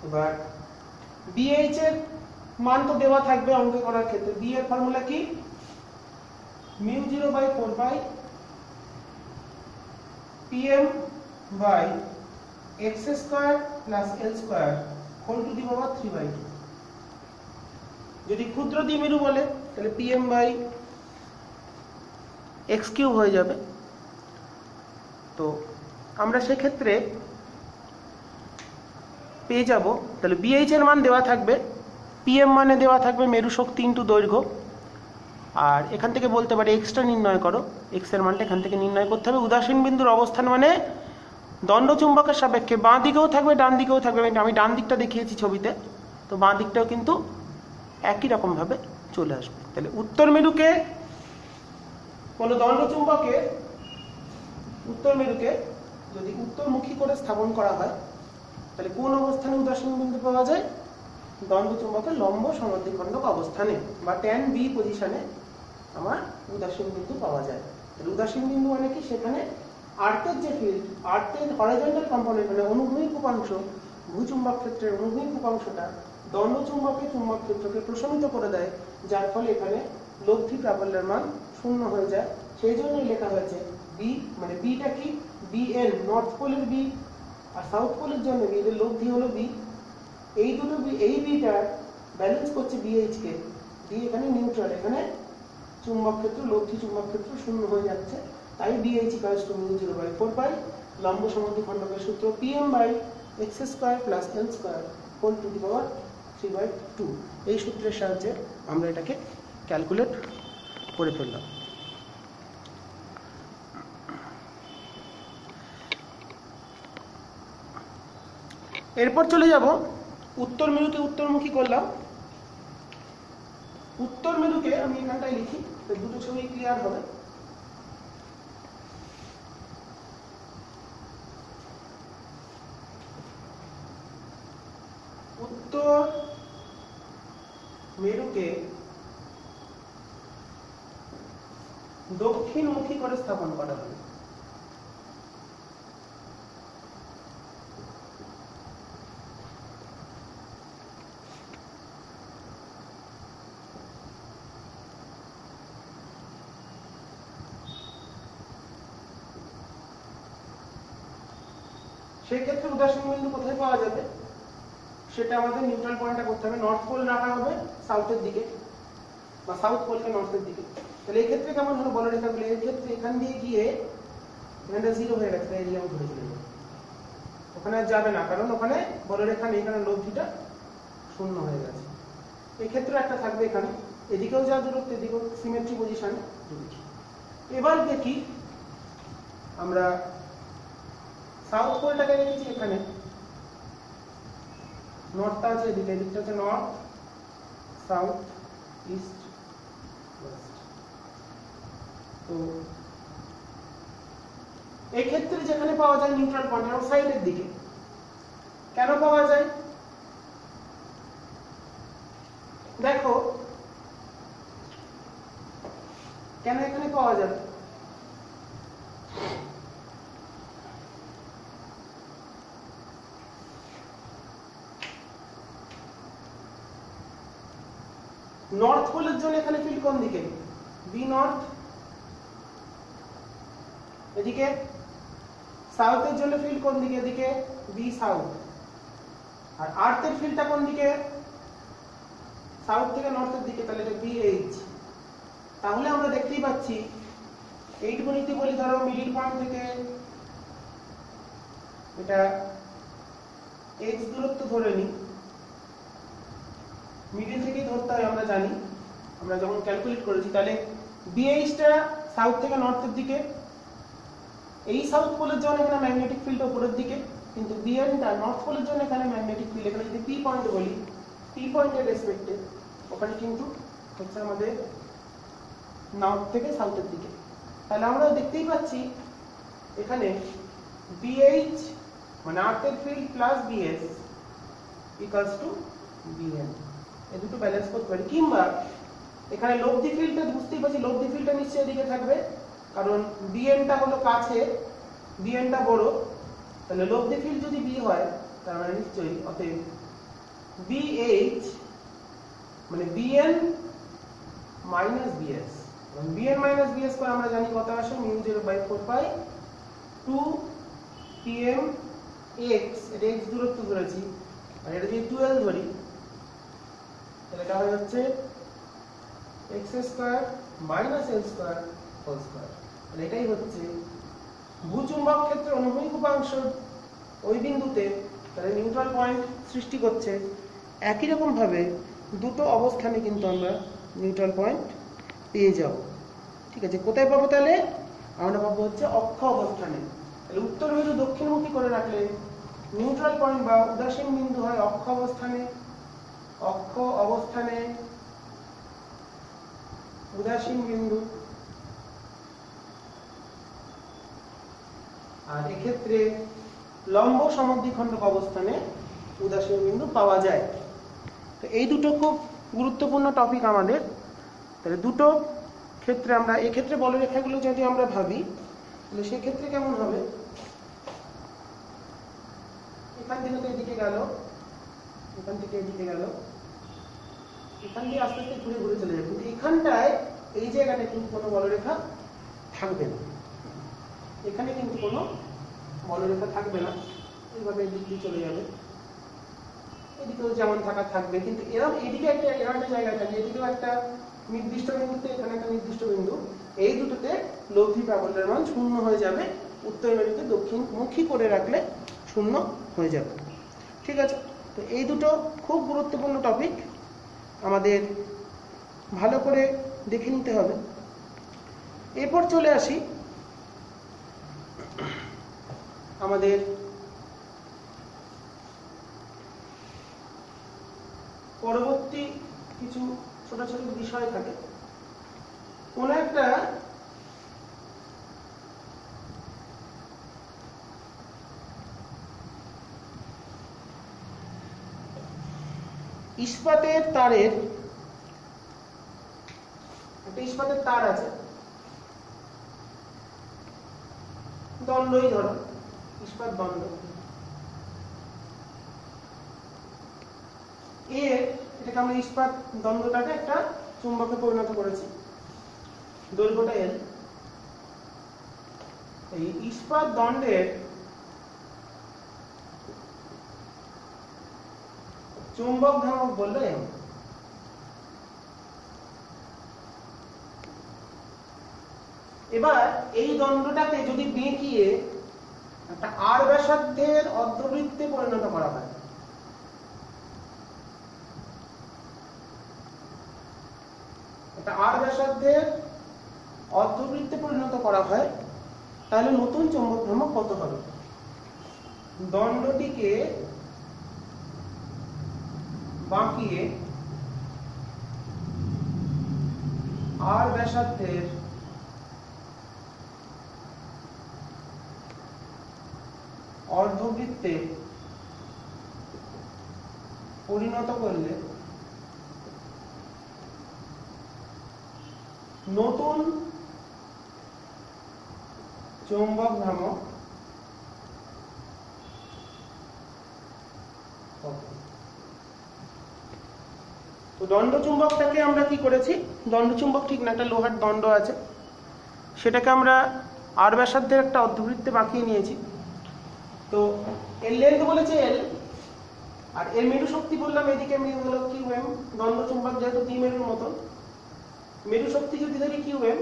এবার BH এর মান তো দেওয়া থাকবে অঙ্ক করার ক্ষেত্রে। B এর ফর্মুলা কি? μ0/4π Pm by x² plus L² whole to the power 3/2। যদি ক্ষুদ্র দ্বিমেরু বলে তাহলে Pm by x³ হয়ে যাবে। তো আমরা সেক্ষেত্রে পেয়ে যাব, তাহলে BH এর মান দেওয়া থাকবে, PM মানে দেওয়া থাকবে মেরু শক্তি ইন্টু দৈর্ঘ্য, আর এখান থেকে বলতে পারি এক্সটা নির্ণয় করো, এক্স এর মানটা এখান থেকে নির্ণয় করতে হবে। উদাসীন বিন্দুর অবস্থান মানে দণ্ডচুম্বকের সাপেক্ষে বাঁ দিকেও থাকবে ডান দিকেও থাকবে। আমি ডান দিকটা দেখিয়েছি ছবিতে, তো বাঁ দিকটাও কিন্তু একই রকমভাবে চলে আসবে। তাহলে উত্তর মেরুকে, কোনো দণ্ডচুম্বকের উত্তর মেরুকে যদি উত্তরমুখী করে স্থাপন করা হয়, তাহলে কোন অবস্থানে উদাসীন বিন্দু পাওয়া যায়? দণ্ডচুম্বকের লম্ব সমাদ্বিখণ্ডক অবস্থানে বা tan B পজিশনে আমার উদাসীন বিন্দু পাওয়া যায়। তাহলে উদাসীন বিন্দু মানে কি? সেখানে আর্থের যে ফিল্ড, আর্থের হরাইজন্টাল কম্পোনেন্ট মানে অনুভূমিক উপাংশ, ভূচুম্বক ক্ষেত্রের অনুভূমিক উপাংশটা দণ্ডচুম্বকের চুম্বক ক্ষেত্রকে প্রশমিত করে দেয়, যার ফলে এখানে লব্ধি প্রাবল্যের মান 0 হয়ে যায়। সেই জন্যই লেখা হয়েছে বি, মানে বিটা কি? BN, নর্থ পোলের বি আর সাউথ পোলের জন্য বি, এদের লব্ধি হলো বি। এই দুটো বি, এই বিটা ব্যালেন্স করছে BH কে, বি এখানে নিউট্রাল, এখানে চুম্বক ক্ষেত্র, লব্ধি চুম্বক ক্ষেত্র 0 হয়ে যাচ্ছে। তাই BH = μ0/4π, লম্ব সমাদ্বিখণ্ডকের সূত্র Pm by x² plus L² whole to the power 3/2। এই সূত্রের সাহায্যে আমরা এটাকে ক্যালকুলেট করে ফেললাম। এরপর চলে যাব উত্তর মেরুকে উত্তরমুখী করলাম। উত্তর মেরুকে আমি এখানটায় লিখি, দুটো ছবি ক্লিয়ার হবে। উত্তর মেরুকে দক্ষিণমুখী করে স্থাপন করা হবে। সেক্ষেত্রে উদাসীন বিন্দু কোথায় পাওয়া যাবে সেটা আমাদের নিউট্রাল পয়েন্টটা করতে হবে। নর্থ পোল রাখা হবে সাউথের দিকে বা সাউথ পোলকে নর্থের দিকে। তাহলে এই ক্ষেত্রে কেমন হলো বলরেখাগুলো? এই ক্ষেত্রে এখান দিয়ে গিয়ে এখানটা 0 হয়ে গেছে, তাই এরিয়া ঘুরে চলে যাবে, ওখানে আর যাবে না, কারণ ওখানে বলরেখা নেই, কারণ লব্ধিটা 0 হয়ে গেছে। এক্ষেত্রে একটা থাকবে এখানে, এদিকেও যা দূরত্ব এদিকেও সিমেট্রি পজিশনে। এবার দেখি আমরা সাউথ পোলটাকে রেখেছি এখানে, নর্থটা আছে এদিকে, এদিকটা হচ্ছে নর্থ, সাউথ, ইস্ট, ওয়েস্ট। তো এক্ষেত্রে যেখানে পাওয়া যায় নিউট্রাল পয়েন্ট আউটসাইডের দিকে, কেন পাওয়া যায় দেখো, কেন এখানে পাওয়া যাবে? নর্থ পোলের জন্য এখানে ফিল্ড কোন দিকে? B north. এদিকে সাউথের জন্য ফিল্ড কোন দিকে? এদিকে বি সাউথ। আর আর্থের ফিল্ডটা কোন দিকে? সাউথ থেকে নর্থের দিকে, তাহলে এটা বি এইচ। তাহলে আমরা দেখতেই পাচ্ছি এইটুকু নিতে বলি, ধরো মিডল পয়েন্ট থেকে এটা এইচ দূরত্ব ধরে নিই, মিডল থেকেই ধরতে হয় আমরা জানি, আমরা যখন ক্যালকুলেট করেছি। তাহলে বিএইচটা সাউথ থেকে নর্থের দিকে, এই সাউথ পোলের জন্য এখানে ম্যাগনেটিক ফিল্ড উপরের দিকে, কিন্তু বিএনটা নর্থ পোলের জন্য এখানে ম্যাগনেটিক ফিল্ড, এখানে যদি পি পয়েন্ট বলি, পি পয়েন্টের রেসপেক্টে ওখানে কিন্তু হচ্ছে আমাদের নর্থ থেকে সাউথের দিকে। তাহলে আমরা দেখতেই পাচ্ছি এখানে বিএইচ মানে আর্থের field plus BS equals to BN, এই দুটো ব্যালেন্স করতে পারি। কিংবা এখানে লব্ধি ফিল্ডটা বুঝতেই পারছি, লব্ধি ফিল্ডটা নিশ্চয়ই এদিকে থাকবে, কারণ বিএনটা হলো কাছে, বিএনটা বড়, তাহলে লব্ধি ফিল্ড যদি বি হয় তার মানে নিশ্চয়ই অতএব বিএইচ মানে BN minus BS. BN minus BS করে আমরা জানি কত আসে, মিউ 0/4 2 pm x, এটা x দূরত্ব ধরেছি, আর এটা যদি 12 ধরি তাহলে এটা হয়ে যাচ্ছে x² - l² হোল স্কয়ার। তাহলে এটাই হচ্ছে ভূচুম্বক ক্ষেত্রে অনুভূমিক উপাংশ ওই বিন্দুতে তাহলে নিউট্রাল পয়েন্ট সৃষ্টি করছে। একই রকম ভাবে দুটো অবস্থানে কিন্তু আমরা নিউট্রাল পয়েন্ট পেয়ে যাব। ঠিক আছে, কোথায় পাবো? তাহলে আমরা পাবো হচ্ছে অক্ষ অবস্থানে। তাহলে উত্তর মেরু দক্ষিণমুখী করে রাখলে নিউট্রাল পয়েন্ট বা উদাসীন বিন্দু হয় অক্ষ অবস্থানে, অক্ষ অবস্থানে উদাসীন বিন্দু। আর এক্ষেত্রে লম্ব সমদ্বিখণ্ডক অবস্থানে উদাসীন বিন্দু পাওয়া যায়। তো এই দুটো খুব গুরুত্বপূর্ণ টপিক আমাদের। তাহলে দুটো ক্ষেত্রে আমরা এক্ষেত্রে বলরেখাগুলো যদি আমরা ভাবি তাহলে সেক্ষেত্রে কেমন হবে? এখান থেকে তো এদিকে গেল, এখান থেকে এদিকে গেল, এখান দিয়ে আস্তে আস্তে ঘুরে ঘুরে চলে যাবে, কিন্তু এখানটায় এই জায়গাটা কিন্তু কোনো বলরেখা থাকবে না, এখানে কিন্তু কোনো বলরেখা থাকবে না, এইভাবে এদিক দিয়ে চলে যাবে, এদিকেও যেমন থাকা থাকবে, কিন্তু এরকম এদিকে একটা জায়গা থাকবে, এদিকেও একটা নির্দিষ্ট বিন্দুতে, এখানে একটা নির্দিষ্ট বিন্দু, এই দুটোতে লব্ধি প্রাবল্যের মান শূন্য হয়ে যাবে। উত্তর মেরুকে দক্ষিণমুখী করে রাখলে শূন্য হয়ে যাবে। ঠিক আছে, তো এই দুটো খুব গুরুত্বপূর্ণ টপিক, আমাদের ভালো করে দেখে নিতে হবে। এরপর চলে আসি আমাদের পরবর্তী কিছু ছোট ছোট বিষয় থাকে। কোন একটা ইস্পাতের তারের, একটা ইস্পাতের তার আছে, দণ্ডই ধরো, ইস্পাত দণ্ড, এটাকে আমরা ইস্পাত দণ্ডটাকে একটা চুম্বকে পরিণত করেছি, দৈর্ঘ্যটা L। এই ইস্পাত দণ্ডের চুম্বক ভ্রামক বললো M। এবার এই দণ্ডটাকে যদি বেঁকিয়ে একটা R ব্যাসার্ধের অর্ধবৃত্তে পরিণত করা হয়, একটা আর ব্যাসার্ধের অর্ধবৃত্তে পরিণত করা হয়, তাহলে নতুন চৌম্বক ভ্রামক কত হবে? দণ্ডটিকে বাঁকিয়ে আর ব্যাসার্ধের অর্ধবৃত্তে পরিণত করলে নতুন চৌম্বক ভ্রামক তো দণ্ড চুম্বকটাকে আমরা কি করেছি, দণ্ড চুম্বক ঠিক না, একটা লোহার দণ্ড আছে, সেটাকে আমরা আর ব্যাসার্ধের একটা অর্ধবৃত্তে বাঁকিয়ে নিয়েছি। তো এর লেন্থ বলেছে এল, আর এর মেরু শক্তি বললাম এদিকে মিউ হলো কিউ এম। দণ্ড চুম্বক যেহেতু দ্বিমেরুর মতন, মেরু শক্তি যদি ধরি কিউ এম,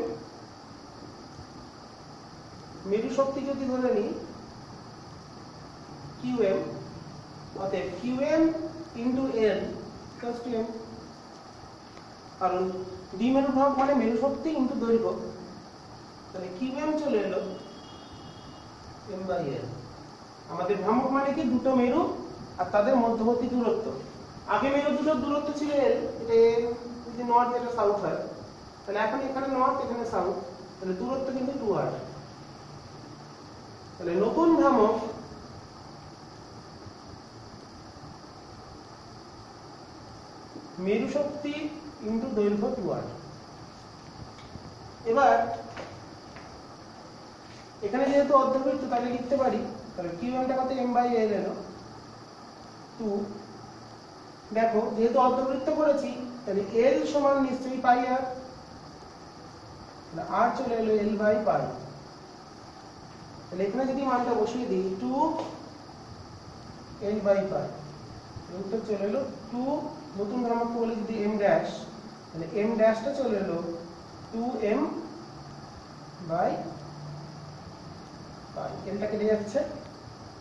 মেরু শক্তি যদি ধরে নিই কিউ এম, অতএব Q M into L plus two M, কারণ দ্বিমেরু ভাগ মানে মেরু শক্তি ইন্টু দৈর্ঘ্য, তাহলে কিউ এম চলে এলো এম বাই এল। আমাদের ভ্রামক মানে কি, দুটো মেরু আর তাদের মধ্যবর্তী দূরত্ব। আগে মেরু দুটোর দূরত্ব ছিল এল, এটা যদি নর্থ এটা সাউথ হয়, তাহলে এখন এখানে নর্থ এখানে সাউথ, তাহলে দূরত্ব কিন্তু 2r। তাহলে নতুন ভ্রামক মেরু শক্তি ইন্টু দৈর্ঘ্য 2r। এবার এখানে যেহেতু অর্ধবৃত্ত, তাহলে লিখতে পারি, তাহলে কিউ1 টা কত, m বাই l এলো 2। দেখো যেহেতু অর্ধবৃত্ত করেছি, তাহলে l সমান নিশ্চয়ই পাই আর, তাহলে r চলে এলো l বাই পাই। তাহলে এখানে যদি মানটা বসিয়ে দিই 2 l বাই পাই, উত্তর চলে এলো 2। নতুন ভ্রামককে বলে যদি m ড্যাশ, তাহলে m ড্যাশটা চলে এলো 2m বাই পাই, এলটা কেটে যাচ্ছে।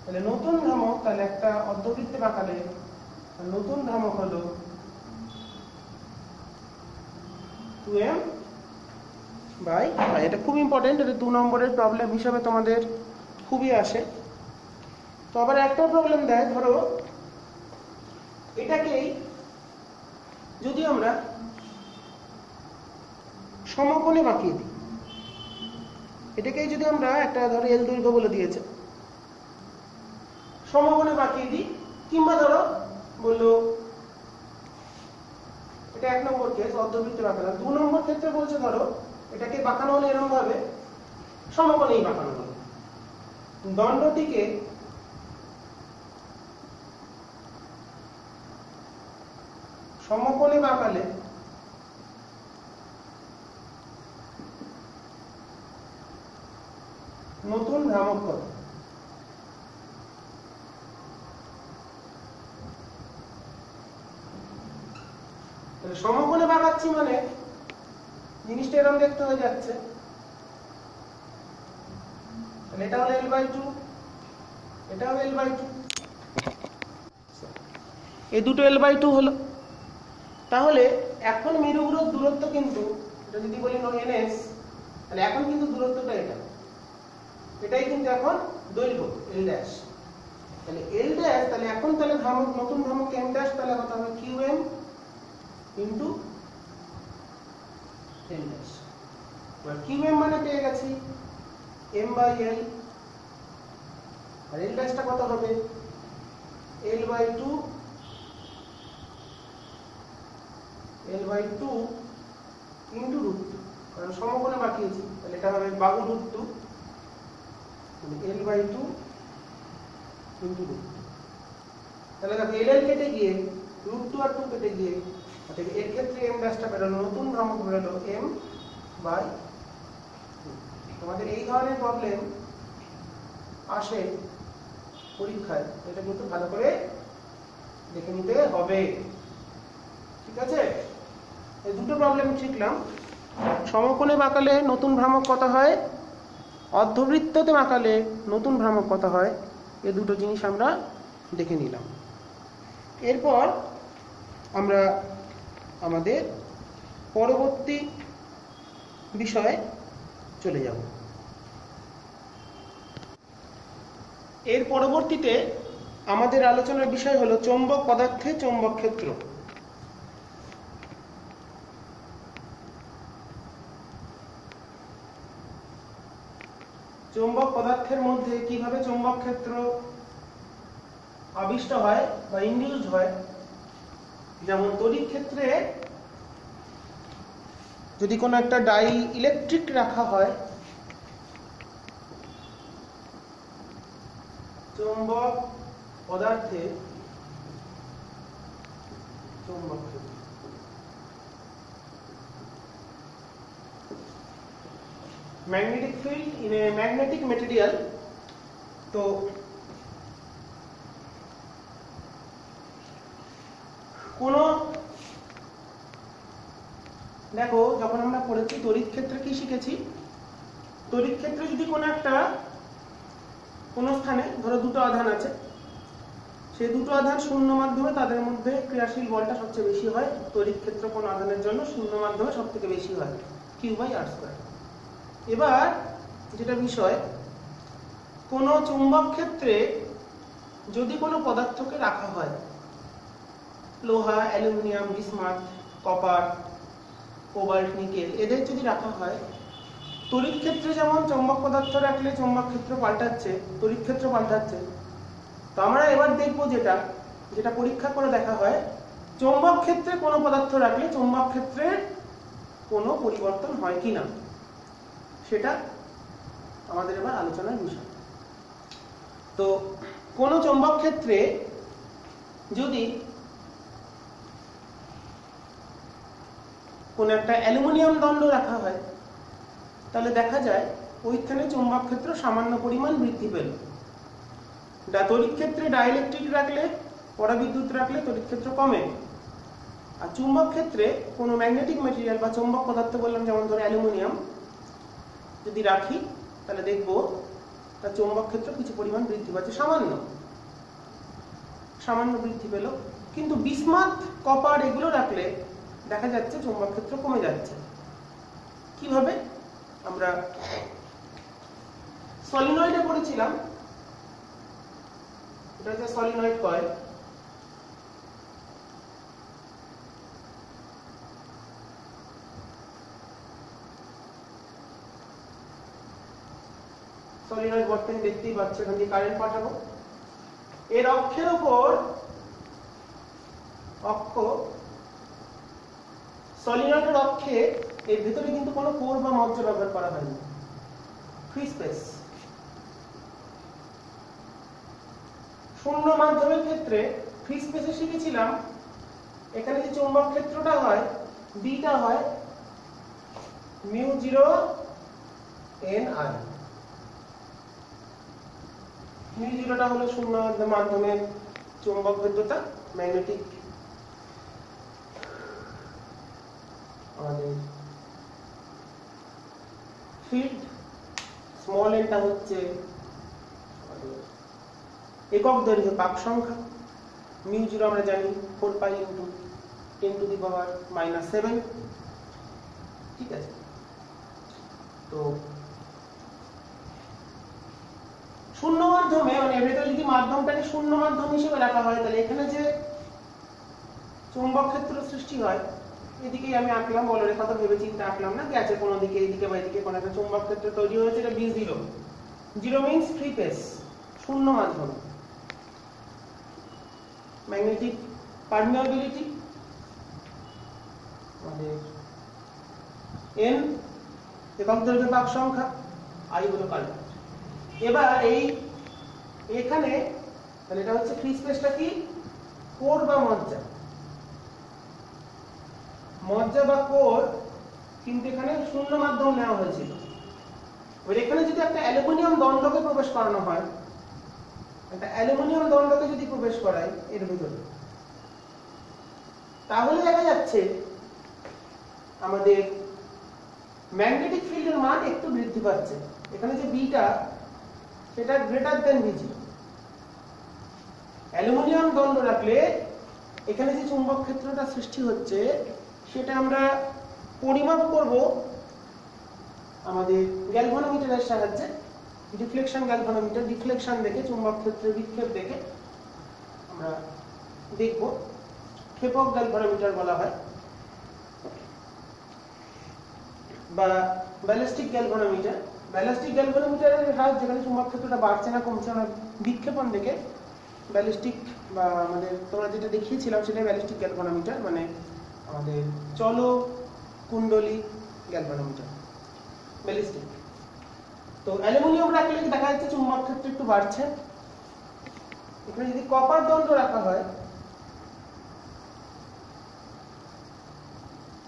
তাহলে নতুন ভ্রামক, তাহলে একটা অর্ধবৃত্তে বাঁকালে নতুন ভ্রামক হলো 2m বাই পাই। এটা খুব ইম্পর্টেন্ট, এটা 2 নম্বরের প্রবলেম হিসাবে তোমাদের খুবই আসে। তো আবার একটা প্রবলেম দেয়, ধরো এটাকেই যদি আমরা সমকোণে বাঁকিয়ে দিই, এটাকেই যদি আমরা একটা ধরো এল দৈর্ঘ্য বলে দিয়েছে, সমকোণে বাঁকিয়ে দিই, কিংবা ধরো বললো এটা 1 নম্বর কেস অর্ধবৃত্তে বাঁকানো। 2 নম্বর ক্ষেত্রে বলছে ধরো এটাকে বাঁকানো হলে এরকম ভাবে সমকোণেই বাঁকানো হলো, দণ্ডটিকে সমকোণে বাঁকালে নতুন ভ্রামক কত? সমকোণে বাঁকাচ্ছি মানে জিনিসটা এরকম দেখতে হয়ে যাচ্ছে, তাহলে এটা হলো l/2, এটা হলো l/2, এই দুটো l/2 হলো। তাহলে এখন মেরুগুলোর দূরত্ব কিন্তু, এটা যদি বলি ns, তাহলে এখন কিন্তু দূরত্বটা এটাই কিন্তু এখন দৈর্ঘ্য l ড্যাশ। তাহলে l ড্যাশ, তাহলে এখন তাহলে ভ্রামক, নতুন ভ্রামক m ড্যাশ, তাহলে কত হবে qm ইনটু l ড্যাশ। এবার qm মানে পেয়ে গেছি m বাই l, আর l ড্যাশটা কত হবে l/2 ইনটু √2, কারণ সমকোণে বাঁকিয়েছি, তাহলে এটা হবে বাহু √2, l/2 ইনটু √2। তাহলে দেখো l কেটে গিয়ে √2 আর 2 কেটে গিয়ে, অর্থাৎ এর ক্ষেত্রে m ড্যাশটা বেরোলো, নতুন ভ্রামক বেরোলো m বাই। তোমাদের এই ধরনের প্রবলেম আসে পরীক্ষায়, এটা কিন্তু ভালো করে দেখে নিতে হবে, ঠিক আছে? এই দুটো প্রবলেম শিখলাম। সমকোণে বাঁকালে নতুন ভ্রামক কত হয়, অর্ধবৃত্ততে বাঁকালে নতুন ভ্রামক কত হয়, এই দুটো জিনিস আমরা দেখে নিলাম। এরপর আমরা আমাদের পরবর্তী বিষয়ে চলে যাব। এর পরবর্তীতে আমাদের আলোচনার বিষয় হলো চৌম্বক পদার্থে চৌম্বক ক্ষেত্র। চৌম্বক পদার্থের মধ্যে কিভাবে চৌম্বক ক্ষেত্র আবিষ্ট হয় বা ইনডিউসড হয়। যেমন তড়িৎ ক্ষেত্রে যদি কোনো একটা ডাই ইলেকট্রিক রাখা হয়, চৌম্বক পদার্থে চৌম্বক ক্ষেত্র। Magnetic field in a magnetic material. তো কোন দেখো, যখন আমরা পড়েছি তড়িৎ ক্ষেত্রে কি শিখেছি, তড়িৎ ক্ষেত্রে যদি কোনো একটা কোন স্থানে ধরো দুটো আধান আছে, সেই দুটো আধান শূন্য মাধ্যমে তাদের মধ্যে ক্রিয়াশীল বলটা সবচেয়ে বেশি হয়। তড়িৎ ক্ষেত্র কোন আধানের জন্য শূন্য মাধ্যমে সব থেকে বেশি হয়, Q/R²। এবার যেটা বিষয়, কোন চুম্বক ক্ষেত্রে যদি কোনো পদার্থকে রাখা হয়, লোহা, aluminium, bismuth, copper, cobalt, nickel, এদের যদি রাখা হয়, তড়িৎ ক্ষেত্রে যেমন চৌম্বক পদার্থ রাখলে চৌম্বক ক্ষেত্র পাল্টাচ্ছে, তড়িৎ ক্ষেত্র পাল্টাচ্ছে। তো আমরা এবার দেখব যেটা পরীক্ষা করে দেখা হয়, চৌম্বক ক্ষেত্রে কোনো পদার্থ রাখলে চৌম্বক ক্ষেত্রের কোনো পরিবর্তন হয় কিনা, সেটা আমাদের এবার আলোচনার বিষয়। তো কোনো চৌম্বক ক্ষেত্রে যদি কোন একটা অ্যালুমিনিয়াম দণ্ড রাখা হয়, তাহলে দেখা যায় ওইখানে চৌম্বক ক্ষেত্র সামান্য পরিমাণ বৃদ্ধি পেল। তড়িৎ ক্ষেত্রে ডাইইলেকট্রিক রাখলে, পরাবিদ্যুৎ রাখলে তড়িৎ ক্ষেত্র কমে। আর চুম্বক ক্ষেত্রে কোনো ম্যাগনেটিক মেটেরিয়াল বা চৌম্বক পদার্থ বললাম, যেমন ধরো অ্যালুমিনিয়াম যদি রাখি, তাহলে দেখবো তার চৌম্বক ক্ষেত্র কিছু পরিমাণ বৃদ্ধি পাচ্ছে, সামান্য বৃদ্ধি পেল। কিন্তু বিসমাথ, কপার এগুলো রাখলে দেখা যাচ্ছে চৌম্বক ক্ষেত্র কমে যাচ্ছে। কিভাবে? আমরা সলিনয়েডে পড়েছিলাম, এটা হচ্ছে সলিনয়েড কয়েল। সলিনয়েড বর্তনী দেখতেই পাচ্ছ, এখান দিয়ে কারেন্ট পাঠাবো। এর অক্ষের উপর সলিনয়েডের অক্ষে এর ভিতরে কিন্তু কোনো কোর বা মজ্জা ব্যবহার করা হয়নি, ফ্রি স্পেস। শূন্য মাধ্যমের ক্ষেত্রে ফ্রি স্পেসে শিখেছিলাম, এখানে যে চৌম্বক ক্ষেত্রটা হয়, বিটা হয় μ0 n I। μ0টা হলো শূন্য মাধ্যমের চৌম্বক ভেদ্যতা, ম্যাগনেটিক আমাদের ফিল্ড। স্মল এনটা হচ্ছে একক দৈর্ঘ্য পাক সংখ্যা। μ0 আমরা জানি 4π × 10⁻⁷। ঠিক আছে? তো শূন্য মাধ্যমে, মানে এর ভেতরে যদি মাধ্যমটাকে শূন্য মাধ্যম হিসেবে রাখা হয়, তাহলে এখানে যে চৌম্বক ক্ষেত্র সৃষ্টি হয়, এদিকেই আমি আঁকলাম, বলরেখা তো ভেবে চিন্তা আঁকলাম না, গেছে কোনো দিকে, এদিকে বা এদিকে কোনো একটা চৌম্বক ক্ষেত্র তৈরি হয়েছে, এটা B0। 0 মিন্স ফ্রি স্পেস, শূন্য মাধ্যম। ম্যাগনেটিক পারমিয়াবিলিটি আমাদের n, একক দৈর্ঘ্য পাক সংখ্যা, I হলো কারেন্ট। এবার এখানে তাহলে এটা হচ্ছে ফ্রি স্পেসটা কি, কোর বা মজ্জা বা কোর, কিন্তু এখানে শূন্য মাধ্যম নেওয়া হয়েছিল। এবার এখানে যদি একটা অ্যালুমিনিয়াম দণ্ডকে প্রবেশ করানো হয়, একটা অ্যালুমিনিয়াম দণ্ডকে যদি প্রবেশ করাই এর ভিতরে, তাহলে দেখা যাচ্ছে আমাদের ম্যাগনেটিক ফিল্ডের মান একটু বৃদ্ধি পাচ্ছে। এখানে যে বিটা, সেটা গ্রেটার দেন V0। অ্যালুমিনিয়াম দণ্ড রাখলে এখানে যে চুম্বক ক্ষেত্রটা সৃষ্টি হচ্ছে, সেটা আমরা পরিমাপ করব আমাদের গ্যালভানোমিটারের সাহায্যে। ডিফ্লেকশন গ্যালভানোমিটার, ডিফ্লেকশন দেখে চুম্বক ক্ষেত্রের বিক্ষেপ দেখে আমরা দেখব। ক্ষেপক গ্যালভানোমিটার বলা হয় বা ব্যালিস্টিক গ্যালভানোমিটার। ব্যালিস্টিক গ্যালভানোমিটারের সাহায্যে যেখানে চুম্বক ক্ষেত্রটা বাড়ছে না কমছে আমরা বিক্ষেপণ দেখে ব্যালিস্টিক বা আমাদের তোমরা যেটা দেখিয়েছিলাম সেটাই ব্যালিস্টিক গ্যালভানোমিটার, মানে আমাদের চলো কুণ্ডলী গ্যালভানোমিটার ব্যালিস্টিক। তো অ্যালুমিনিয়াম রাখলে দেখা যাচ্ছে চুম্বক ক্ষেত্র একটু বাড়ছে। এখানে যদি কপার দণ্ড রাখা হয়,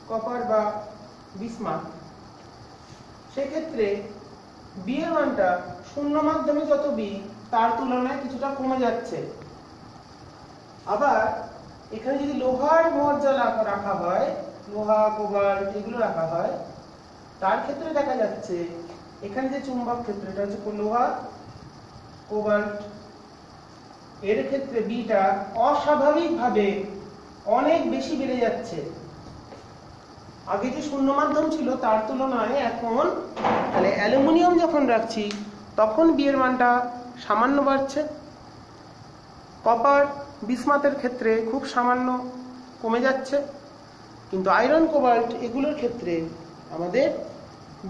কপার বা বিসমাথ, সেক্ষেত্রে বি এর মানটা শূন্য মাধ্যমে যত বি তার তুলনায় কিছুটা কমে যাচ্ছে। আবার এখানে যদি লোহার মজ্জা রাখা হয়, লোহা কোবাল্ট এগুলো রাখা হয়, তার ক্ষেত্রে দেখা যাচ্ছে এখানে যে চুম্বক ক্ষেত্র এটা হচ্ছে লোহা কোবাল্ট, এর ক্ষেত্রে বিটা অস্বাভাবিকভাবে অনেক বেশি বেড়ে যাচ্ছে। আগে যে শূন্য মাধ্যম ছিল তার তুলনায় এখন তাহলে অ্যালুমিনিয়াম যখন রাখছি তখন বি এর মানটা সামান্য বাড়ছে, কপার বিসমাথের ক্ষেত্রে খুব সামান্য কমে যাচ্ছে, কিন্তু আয়রন কোবাল্ট এগুলোর ক্ষেত্রে আমাদের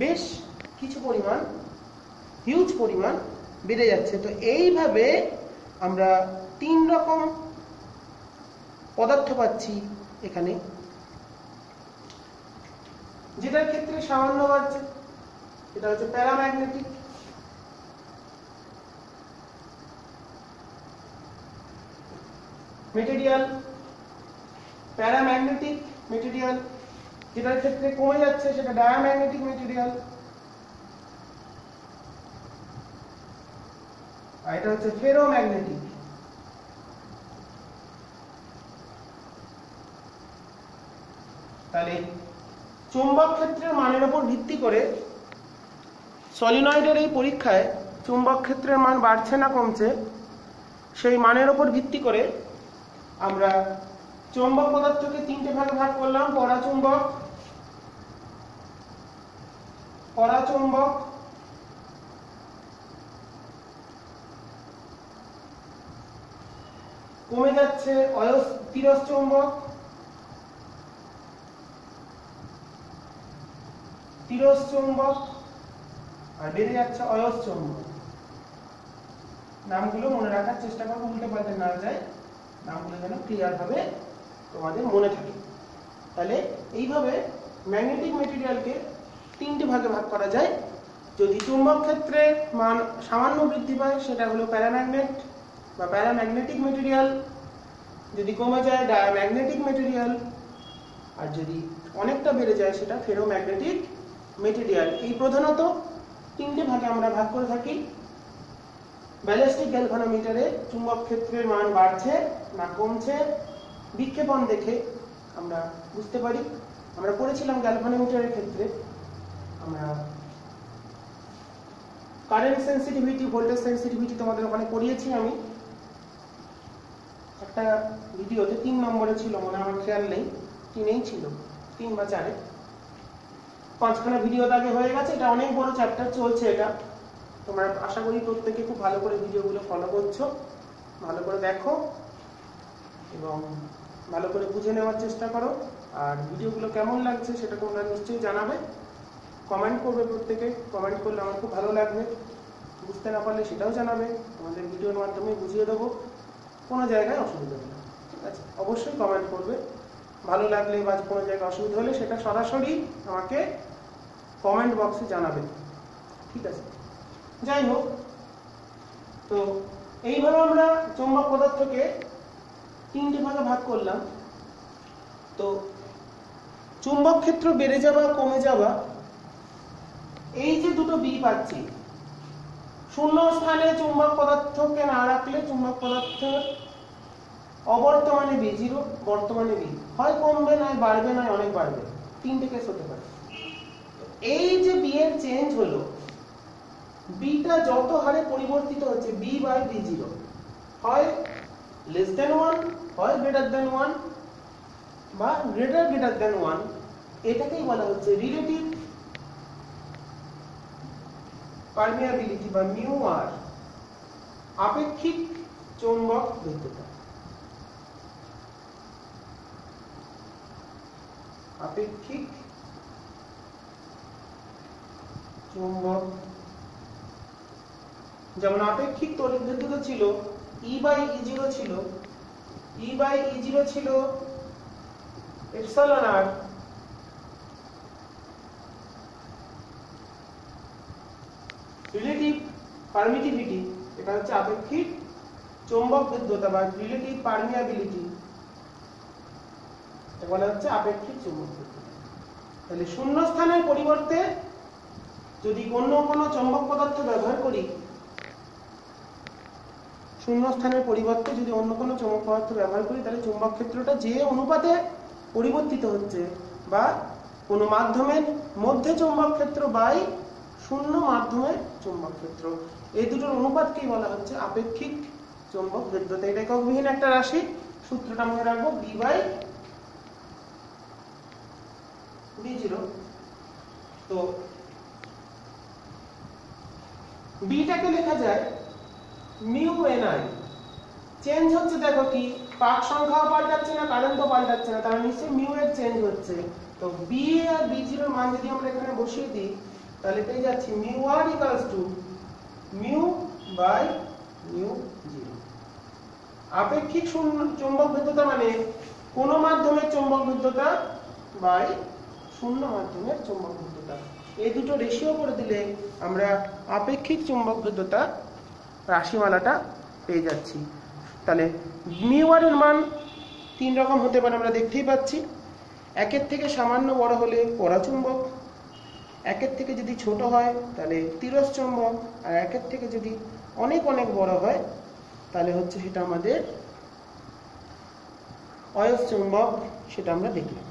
বেশ কিছু পরিমাণ, হিউজ পরিমাণ বেড়ে যাচ্ছে। তো এইভাবে আমরা তিন রকম পদার্থ পাচ্ছি এখানে, যেটার ক্ষেত্রে সামান্য বাড়ছে এটা হচ্ছে প্যারাম্যাগনেটিক, মেটেরিয়াল, প্যারাম্যাগনেটিক মেটেরিয়াল, যেটার ক্ষেত্রে কমে যাচ্ছে সেটা ডায়াম্যাগনেটিক মেটেরিয়াল, আর এটা হচ্ছে ফেরোম্যাগনেটিক। তাহলে চুম্বক ক্ষেত্রের মানের উপর ভিত্তি করে সলিনয়েডের এই পরীক্ষায় চুম্বক ক্ষেত্রের মান বাড়ছে না কমছে সেই মানের উপর ভিত্তি করে আমরা চৌম্বক পদার্থকে তিনটে ভাগে ভাগ করলাম: পরাচুম্বক, পরাচুম্বক, কমে যাচ্ছে তিরস্চুম্বক, তিরস্চুম্বক, আর বেড়ে যাচ্ছে অয়স্চুম্বক। নামগুলো মনে রাখার চেষ্টা করো, উল্টে পাল্টে না যায়, নামগুলো যেন ক্লিয়ার ভাবে তোমাদের মনে থাকে। তাহলে এইভাবে ম্যাগনেটিক মেটেরিয়ালকে তিনটে ভাগে ভাগ করা যায়। যদি চুম্বক ক্ষেত্রে মান সামান্য বৃদ্ধি পায় সেটা হলো প্যারাম্যাগনেট বা প্যারাম্যাগনেটিক মেটেরিয়াল, যদি কমে যায় ডায়াম্যাগনেটিক মেটেরিয়াল, আর যদি অনেকটা বেড়ে যায় সেটা ফেরোম্যাগনেটিক মেটেরিয়াল। এই প্রধানত তিনটে ভাগে আমরা ভাগ করে থাকি। ব্যালিস্টিক গ্যালভানোমিটারে চুম্বক ক্ষেত্রের মান বাড়ছে না কমছে বিক্ষেপণ দেখে আমরা বুঝতে পারি। আমরা পড়েছিলাম গ্যালভানোমিটারের ক্ষেত্রে আমরা কারেন্ট সেন্সিটিভিটি, ভোল্টেজ সেন্সিটিভিটি তোমাদের ওখানে পড়িয়েছি আমি একটা ভিডিওতে, 3 নম্বরে ছিল মনে আমার খেয়াল নেই, 3এই ছিল, 3 বা 4-এ, 5খানা ভিডিও আগে হয়ে গেছে। এটা অনেক বড় চ্যাপ্টার চলছে এটা, তোমরা আশা করি প্রত্যেকে খুব ভালো করে ভিডিওগুলো ফলো করছো, ভালো করে দেখো এবং ভালো করে বুঝে নেওয়ার চেষ্টা করো। আর ভিডিওগুলো কেমন লাগছে সেটা তোমরা নিশ্চয়ই জানাবে, কমেন্ট করবে, প্রত্যেকে কমেন্ট করলে আমার খুব ভালো লাগবে। বুঝতে না পারলে সেটাও জানাবে, তোমাদের ভিডিওর মাধ্যমে বুঝিয়ে দেবো, কোনো জায়গায় অসুবিধা হবে না, ঠিক আছে? অবশ্যই কমেন্ট করবে, ভালো লাগলে বা কোনো জায়গায় অসুবিধা হলে সেটা সরাসরি আমাকে কমেন্ট বক্সে জানাবে, ঠিক আছে? যাই হোক, তো এইভাবে আমরা চৌম্বক পদার্থকে তিনটে ভাগে ভাগ করলাম। তো চুম্বক ক্ষেত্র বেড়ে যাওয়া কমে যাওয়া, এই যে দুটো বি পাচ্ছি, শূন্য স্থানে চুম্বক পদার্থকে না রাখলে চুম্বক পদার্থের অবর্তমানে বি জিরো, বর্তমানে বি হয় কমবে নয় বাড়বে নয় অনেক বাড়বে, তিনটে কেস হতে পারে। এই যে বি এর চেঞ্জ হলো, বিটা যত হারে পরিবর্তিত হচ্ছে বি বাই বি জিরো, হয় লেস দেন 1 হয় গ্রেটার দেন 1 বা গ্রেটার দেন 1, এটাকেই বলা হচ্ছে রিলেটিভ পারমিয়াবিলিটি বা মিউ আর, আপেক্ষিক চৌম্বক ভেদ্যতা। আপেক্ষিক চৌম্বক, যেমন আপেক্ষিক তড়িৎ ভেদ্যতা ছিল E/E0 ছিল, E/E0 ছিল এপসাইলন আর, রিলেটিভ পারমিটিভিটি এটা হচ্ছে আপেক্ষিক চৌম্বক ভেদ্যতা বা রিলেটিভ পারমিয়াবিলিটি, এটা বলা হচ্ছে আপেক্ষিক চৌম্বক ভেদ্যতা। তাহলে শূন্যস্থানের পরিবর্তে যদি অন্য কোনো চৌম্বক পদার্থ ব্যবহার করি, শূন্যস্থানের পরিবর্তে যদি অন্য কোনো চৌম্বক পদার্থ ব্যবহার করি, তাহলে চৌম্বক ক্ষেত্রটা যে অনুপাতে পরিবর্তিত হচ্ছে বা কোনো মাধ্যমের মধ্যে চৌম্বক ক্ষেত্র বাই শূন্য মাধ্যমের চৌম্বক ক্ষেত্র, এই দুটোর অনুপাতকেই বলা হচ্ছে আপেক্ষিক চৌম্বক ভেদ্যতা। এটা এককবিহীন একটা রাশি, সূত্রটা মনে রাখবো B/B0। তো বিটাকে লেখা যায় মিউ ni, চেঞ্জ হচ্ছে দেখো কি পাক সংখ্যাও পাল্টাচ্ছে না, কারেন্টও পাল্টাচ্ছে না, তার নিশ্চয়ই মিউ এর চেঞ্জ হচ্ছে। তো বি আর B0 এর মান যদি আমরা এখানে বসিয়ে দিই, তাহলে পেয়ে যাচ্ছি mu r equals to mu by mu 0। আপেক্ষিক চৌম্বক ভেদ্যতা মানে কোন মাধ্যমের চৌম্বক ভেদ্যতা বাই শূন্য মাধ্যমের চৌম্বক ভেদ্যতা, এই দুটো রেশিও করে দিলে আমরা আপেক্ষিক চৌম্বক ভেদ্যতা রাশিমালাটা পেয়ে যাচ্ছি। তাহলে মিউ আর এর মান তিন রকম হতে পারে, আমরা দেখতেই পাচ্ছি। একের থেকে সামান্য বড় হলে পরাচুম্বক, একের থেকে যদি ছোট হয় তাহলে তিরস চৌম্বক, আর একের থেকে যদি অনেক অনেক বড় হয় তাহলে হচ্ছে সেটা আমাদের অয়স্ক চৌম্বক, সেটা আমরা দেখলাম।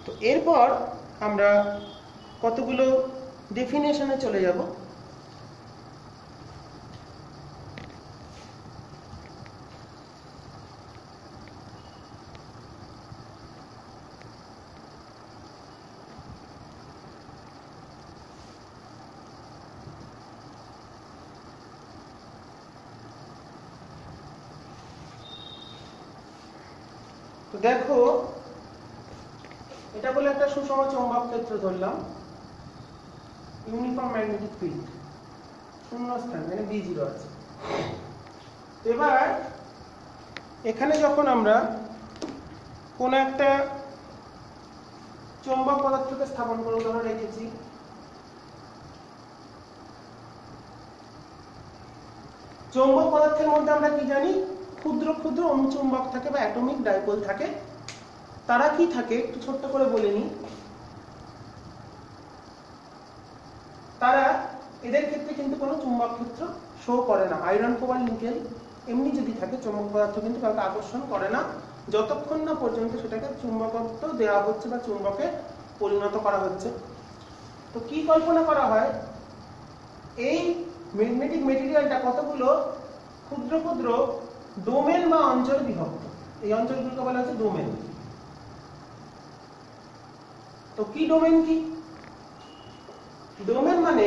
তো এরপর আমরা কতগুলো ডেফিনেশনে চলে যাব। তো দেখো, এটা বলে একটা সুষম চৌম্বক ক্ষেত্র ধরলাম, ইউনিফর্ম ম্যাগনেটিক ফিল্ড, শূন্যস্থান মানে B0 আছে। এবার এখানে যখন আমরা কোন একটা চৌম্বক পদার্থকে স্থাপন করে উদাহরণ রেখেছি, চৌম্বক পদার্থের মধ্যে আমরা কি জানি, ক্ষুদ্র ক্ষুদ্র অনুচুম্বক থাকে বা অ্যাটমিক ডাইপোল থাকে। তারা কি থাকে একটু ছোট্ট করে বলে নিই। তারা, এদের ক্ষেত্রে কিন্তু কোনো চুম্বক ক্ষেত্র শো করে না। আয়রন, কোবাল্ট, নিকেল এমনি যদি থাকে চৌম্বক পদার্থ কিন্তু কাউকে আকর্ষণ করে না, যতক্ষণ না পর্যন্ত সেটাকে চুম্বকত্ব দেওয়া হচ্ছে বা চুম্বকে পরিণত করা হচ্ছে। তো কি কল্পনা করা হয়, এই ম্যাগনেটিক মেটেরিয়ালটা কতগুলো ক্ষুদ্র ক্ষুদ্র ডোমেন বা অঞ্চল বিভক্ত, এই অঞ্চলগুলোকে বলা হচ্ছে ডোমেন। তো কি ডোমেন কি? ডোমেন মানে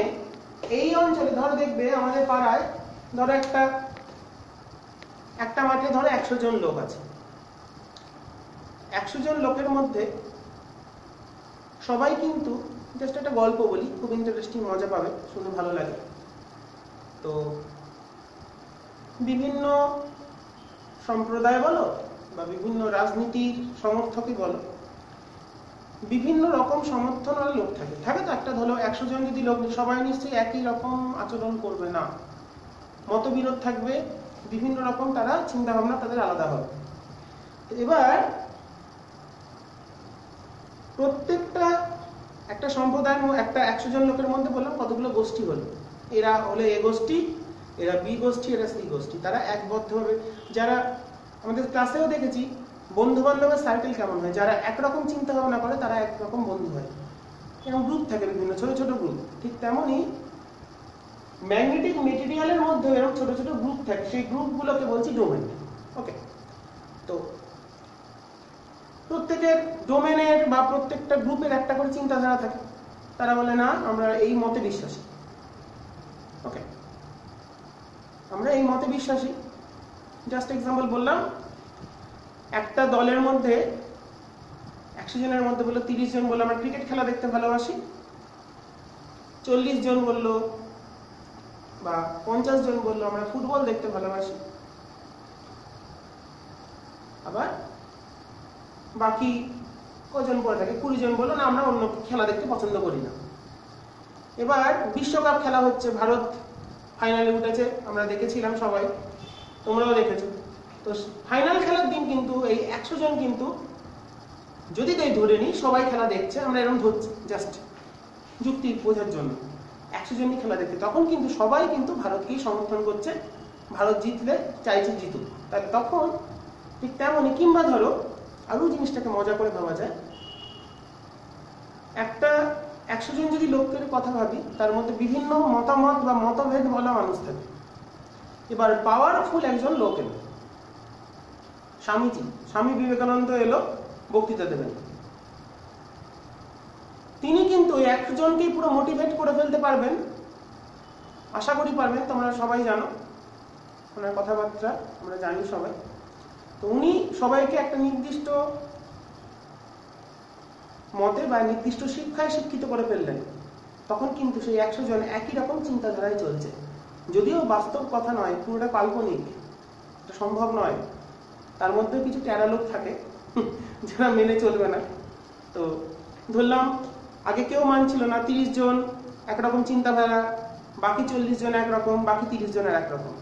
এই অঞ্চলে, ধরো দেখবে আমাদের পাড়ায়, ধরো একটা মাঠে ধরো 100 জন লোক আছে। 100 জন লোকের মধ্যে সবাই কিন্তু, জাস্ট একটা গল্প বলি, খুব ইন্টারেস্টিং, মজা পাবে, শুনে ভালো লাগে। তো বিভিন্ন সম্প্রদায় বলো বা বিভিন্ন রাজনীতির সমর্থকই বলো, বিভিন্ন রকম সমর্থনের লোক থাকে। তো একটা ধরো 100 জন যদি লোক, সবাই নিশ্চয়ই একই রকম আচরণ করবে না, মতবিরোধ থাকবে, বিভিন্ন রকম তারা চিন্তা ভাবনা তাদের আলাদা হবে। এবার প্রত্যেকটা একটা সম্প্রদায়ের, একটা 100 জন লোকের মধ্যে বললাম কতগুলো গোষ্ঠী হলো, এরা হলো এ গোষ্ঠী, এরা বি গোষ্ঠী, এরা সি গোষ্ঠী। তারা একবদ্ধভাবে, যারা আমাদের ক্লাসেও দেখেছি বন্ধু বান্ধবের সার্কেল কেমন হয়, যারা একরকম চিন্তা ভাবনা করে তারা একরকম বন্ধু হয়, এরকম গ্রুপ থাকে বিভিন্ন ছোট ছোট গ্রুপ। ঠিক তেমনই ম্যাগনেটিক মেটেরিয়ালের মধ্যে এরকম ছোট ছোট গ্রুপ থাকে, সেই গ্রুপগুলোকে বলছি ডোমেন। ওকে, তো প্রত্যেকের ডোমেনের বা প্রত্যেকটা গ্রুপের একটা করে চিন্তাধারা থাকে। তারা বলে না আমরা এই মতে বিশ্বাসী, ওকে, আমরা এই মতে বিশ্বাসী। জাস্ট এক্সাম্পল বললাম, একটা দলের মধ্যে 100 জনের মধ্যে বললো 30 জন বললো আমরা ক্রিকেট খেলা দেখতে ভালোবাসি, 40 জন বললো বা 50 জন বললো আমরা ফুটবল দেখতে ভালোবাসি, আবার বাকি কজন পড়ে থাকে 20 জন বললো না আমরা অন্য খেলা দেখতে পছন্দ করি না। এবার বিশ্বকাপ খেলা হচ্ছে, ভারত ফাইনালে উঠেছে, আমরা দেখেছিলাম সবাই, তোমরাও দেখেছো। তো ফাইনাল খেলার দিন কিন্তু এই 100 জন কিন্তু যদি তাই ধরে নিই সবাই খেলা দেখছে, আমরা এরকম ধরছি জাস্ট যুক্তি বোঝার জন্য, 100 জনই খেলা দেখছে, তখন কিন্তু সবাই কিন্তু ভারতকেই সমর্থন করছে, ভারত জিতলে চাইছে জিতুক। তাহলে তখন ঠিক তেমনই, কিংবা ধরো আরো জিনিসটাকে মজা করে ভাবা যায়, একটা 100 জন যদি লোকের কথা ভাবি, তার মধ্যে বিভিন্ন মতামত বা মতভেদ বলা মানুষ থাকে। এবার পাওয়ারফুল একজন লোক এলো, স্বামী বিবেকানন্দ এলো বক্তৃতা দেবেন। তিনি কিন্তু 100 জনকেই পুরো মোটিভেট করে ফেলতে পারবেন, আশা করি পারবেন, তোমরা সবাই জানো ওনার কথাবার্তা, আমরা জানি সবাই। তো উনি সবাইকে একটা নির্দিষ্ট মতে বা নির্দিষ্ট শিক্ষায় শিক্ষিত করে ফেললেন। তখন কিন্তু সেই 100 জন একই রকম চিন্তাধারায় চলছে, যদিও বাস্তব কথা নয়, পুরোটা কাল্পনিক, এটা সম্ভব নয়। তার মধ্যে কিছু ট্যারা লোক থাকে যারা মেনে চলবে না। তো ধরলাম আগে কেউ মানছিল না, 30 জন একরকম চিন্তাধারা, বাকি 40 জন একরকম, বাকি 30 জনের একরকম।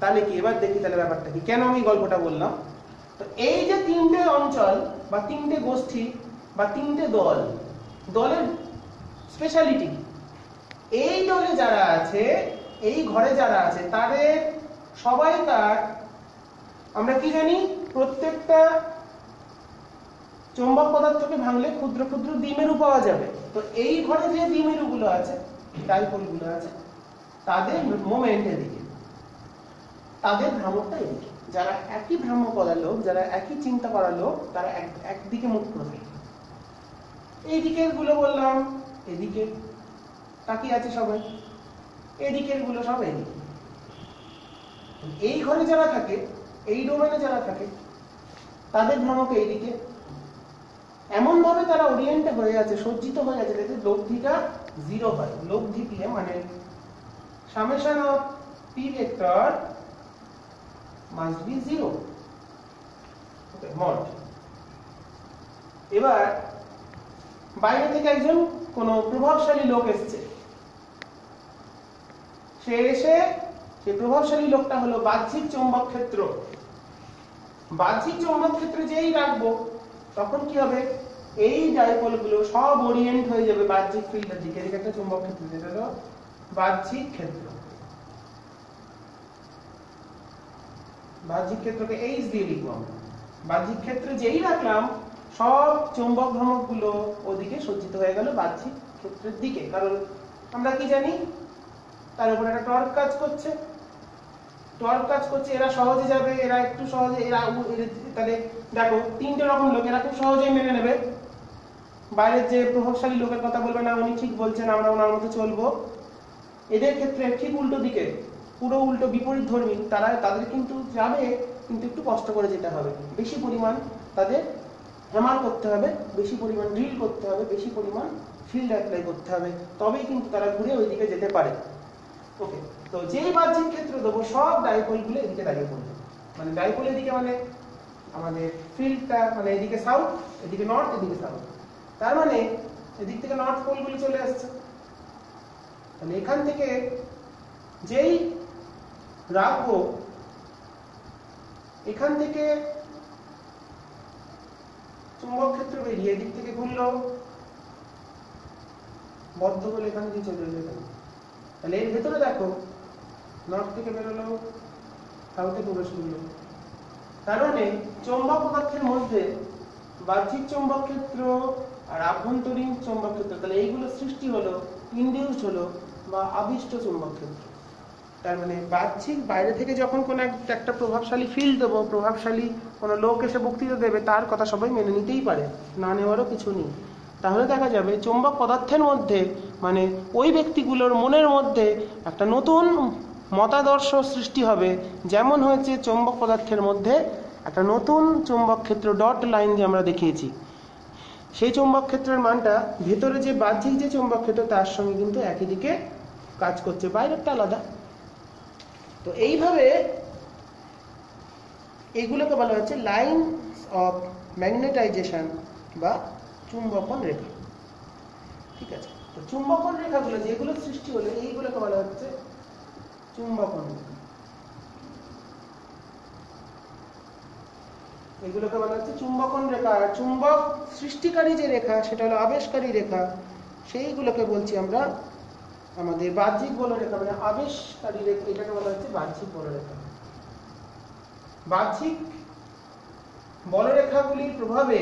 তাহলে কি, এবার দেখি তাহলে ব্যাপারটা কি, কেন আমি গল্পটা বললাম। তো এই যে 3টে অঞ্চল বা 3টে গোষ্ঠী বা 3টে দল, দলের স্পেশালিটি, এই দলে যারা আছে, এই ঘরে যারা আছে, তাদের সবাই তার, আমরা কি জানি, প্রত্যেকটা চৌম্বক পদার্থকে ভাঙলে ক্ষুদ্র ক্ষুদ্র দ্বিমেরু পাওয়া যাবে। তো এই ঘরে যে দ্বিমেরুগুলো আছে, ডাইপোলগুলো আছে, তাদের মোমেন্ট এদিকে, তাদের ভ্রামকটা এদিকে। যারা একই ভ্রাম্য করার লোক, যারা একই চিন্তা করার লোক, তারা একদিকে মুখ করে থাকে। এই দিকের গুলো বললাম এদিকে তাকিয়ে আছে সবাই, এদিকের গুলো সব এদিকে। এই ঘরে যারা থাকে, এই ডোমেনে যারা থাকে, তাদের ভ্রামক এইদিকে। এমন ভাবে তারা ওরিয়েন্টে হয়ে আছে, সজ্জিত হয়ে আছে, যাতে লব্ধিটা 0 হয়। লব্ধি কি মানে summation of P vector must be 0, okay, mod. এবার বাইরে থেকে একজন কোন প্রভাবশালী লোক এসছে, সে এসে, সেই প্রভাবশালী লোকটা হলো বাহ্যিক চৌম্বক ক্ষেত্র। বাহ্যিক চৌম্বক ক্ষেত্র যেই রাখবো, তখন কি হবে, এই ডাইপোল গুলো সব ওরিয়েন্ট হয়ে যাবে বাহ্যিক ফিল্ডের দিকে। এদিকে একটা চৌম্বক ক্ষেত্র, যেটা হলো বাহ্যিক ক্ষেত্র। বাহ্যিক ক্ষেত্রকে এইচ দিয়ে লিখবো আমরা। বাহ্যিক ক্ষেত্র যেই রাখলাম, সব চৌম্বক ভ্রামক গুলো ওদিকে সজ্জিত হয়ে গেল বাহ্যিক ক্ষেত্রের দিকে। কারণ আমরা কি জানি, তার উপর একটা টর্ক কাজ করছে, এরা সহজে যাবে, এরা একটু সহজে, তাহলে দেখো 3টে রকম লোক, এরা খুব সহজেই মেনে নেবে। বাইরের যে প্রভাবশালী লোকের কথা বলবে না, উনি ঠিক বলছেন, আমরা ওনার মতো চলবো। এদের ক্ষেত্রে ঠিক উল্টো দিকে, পুরো উল্টো বিপরীত ধর্মী, তাদের কিন্তু যাবে, কিন্তু একটু কষ্ট করে যেতে হবে, বেশি পরিমাণ তাদের হ্যামার করতে হবে, বেশি পরিমাণ ড্রিল করতে হবে, বেশি পরিমাণ ফিল্ড অ্যাপ্লাই করতে হবে, তবেই কিন্তু তারা ঘুরে ওইদিকে যেতে পারে। ওকে, তো যেই বাহ্যিক ক্ষেত্র দেবো, সব ডাইপোল গুলো এদিকে দাঁড়িয়ে পড়বে। মানে ডাইপোল এদিকে, মানে আমাদের ফিল্ডটা, মানে এদিকে সাউথ, এদিকে নর্থ, এদিকে সাউথ। তার মানে এদিক থেকে নর্থ পোল গুলো চলে আসছে। তাহলে এখান থেকে যেই রাখবো, এখান থেকে চুম্বক ক্ষেত্র বেরিয়ে এদিক থেকে ঘুরলো, বদ্ধ বলে এখান দিয়ে চলে এলো। তাহলে এর ভেতরে দেখো, নর্থ থেকে বেরোলো, সাউথে প্রবেশ করলো। তার মানে চৌম্বক পদার্থের মধ্যে বাহ্যিক চৌম্বক ক্ষেত্র আর আভ্যন্তরীণ চৌম্বক ক্ষেত্র, তাহলে এইগুলো সৃষ্টি হলো, ইনডিউসড হলো বা আবিষ্ট চৌম্বক ক্ষেত্র। তার মানে বাহ্যিক বাইরে থেকে যখন কোনো একটা প্রভাবশালী ফিল্ড দেবো, প্রভাবশালী কোনো লোক এসে বক্তৃতা দেবে, তার কথা সবাই মেনে নিতেই পারে, না নেওয়ারও কিছু নেই। তাহলে দেখা যাবে চৌম্বক পদার্থের মধ্যে মানে ওই ব্যক্তিগুলোর মনের মধ্যে একটা নতুন মতাদর্শ সৃষ্টি হবে, যেমন হয়েছে চৌম্বক পদার্থের মধ্যে একটা নতুন চৌম্বক ক্ষেত্র ডট লাইন যে আমরা দেখিয়েছি, সেই চৌম্বক ক্ষেত্রের মানটা ভেতরে যে বাহ্যিক যে চৌম্বক ক্ষেত্র তার সঙ্গে কিন্তু একই দিকে কাজ করছে, বাইরেরটা আলাদা। তো এইভাবে এইগুলোকে বলা হচ্ছে লাইন অফ ম্যাগনেটাইজেশন বা চুম্বকন রেখা। ঠিক আছে, তো চুম্বকন রেখাগুলো যেগুলো সৃষ্টি হলো এইগুলোকে বলা হচ্ছে চুম্বকন রেখা। এগুলোকে বলা হচ্ছে চুম্বকন রেখা। আর চুম্বক সৃষ্টিকারী যে রেখা সেটা হলো আবেশকারী রেখা, সেইগুলোকে বলছি আমরা আমাদের বাহ্যিক বলরেখা, মানে আবেশকারী রেখা, এটাকে বলা হচ্ছে বাহ্যিক বলরেখা। বাহ্যিক বলরেখাগুলির প্রভাবে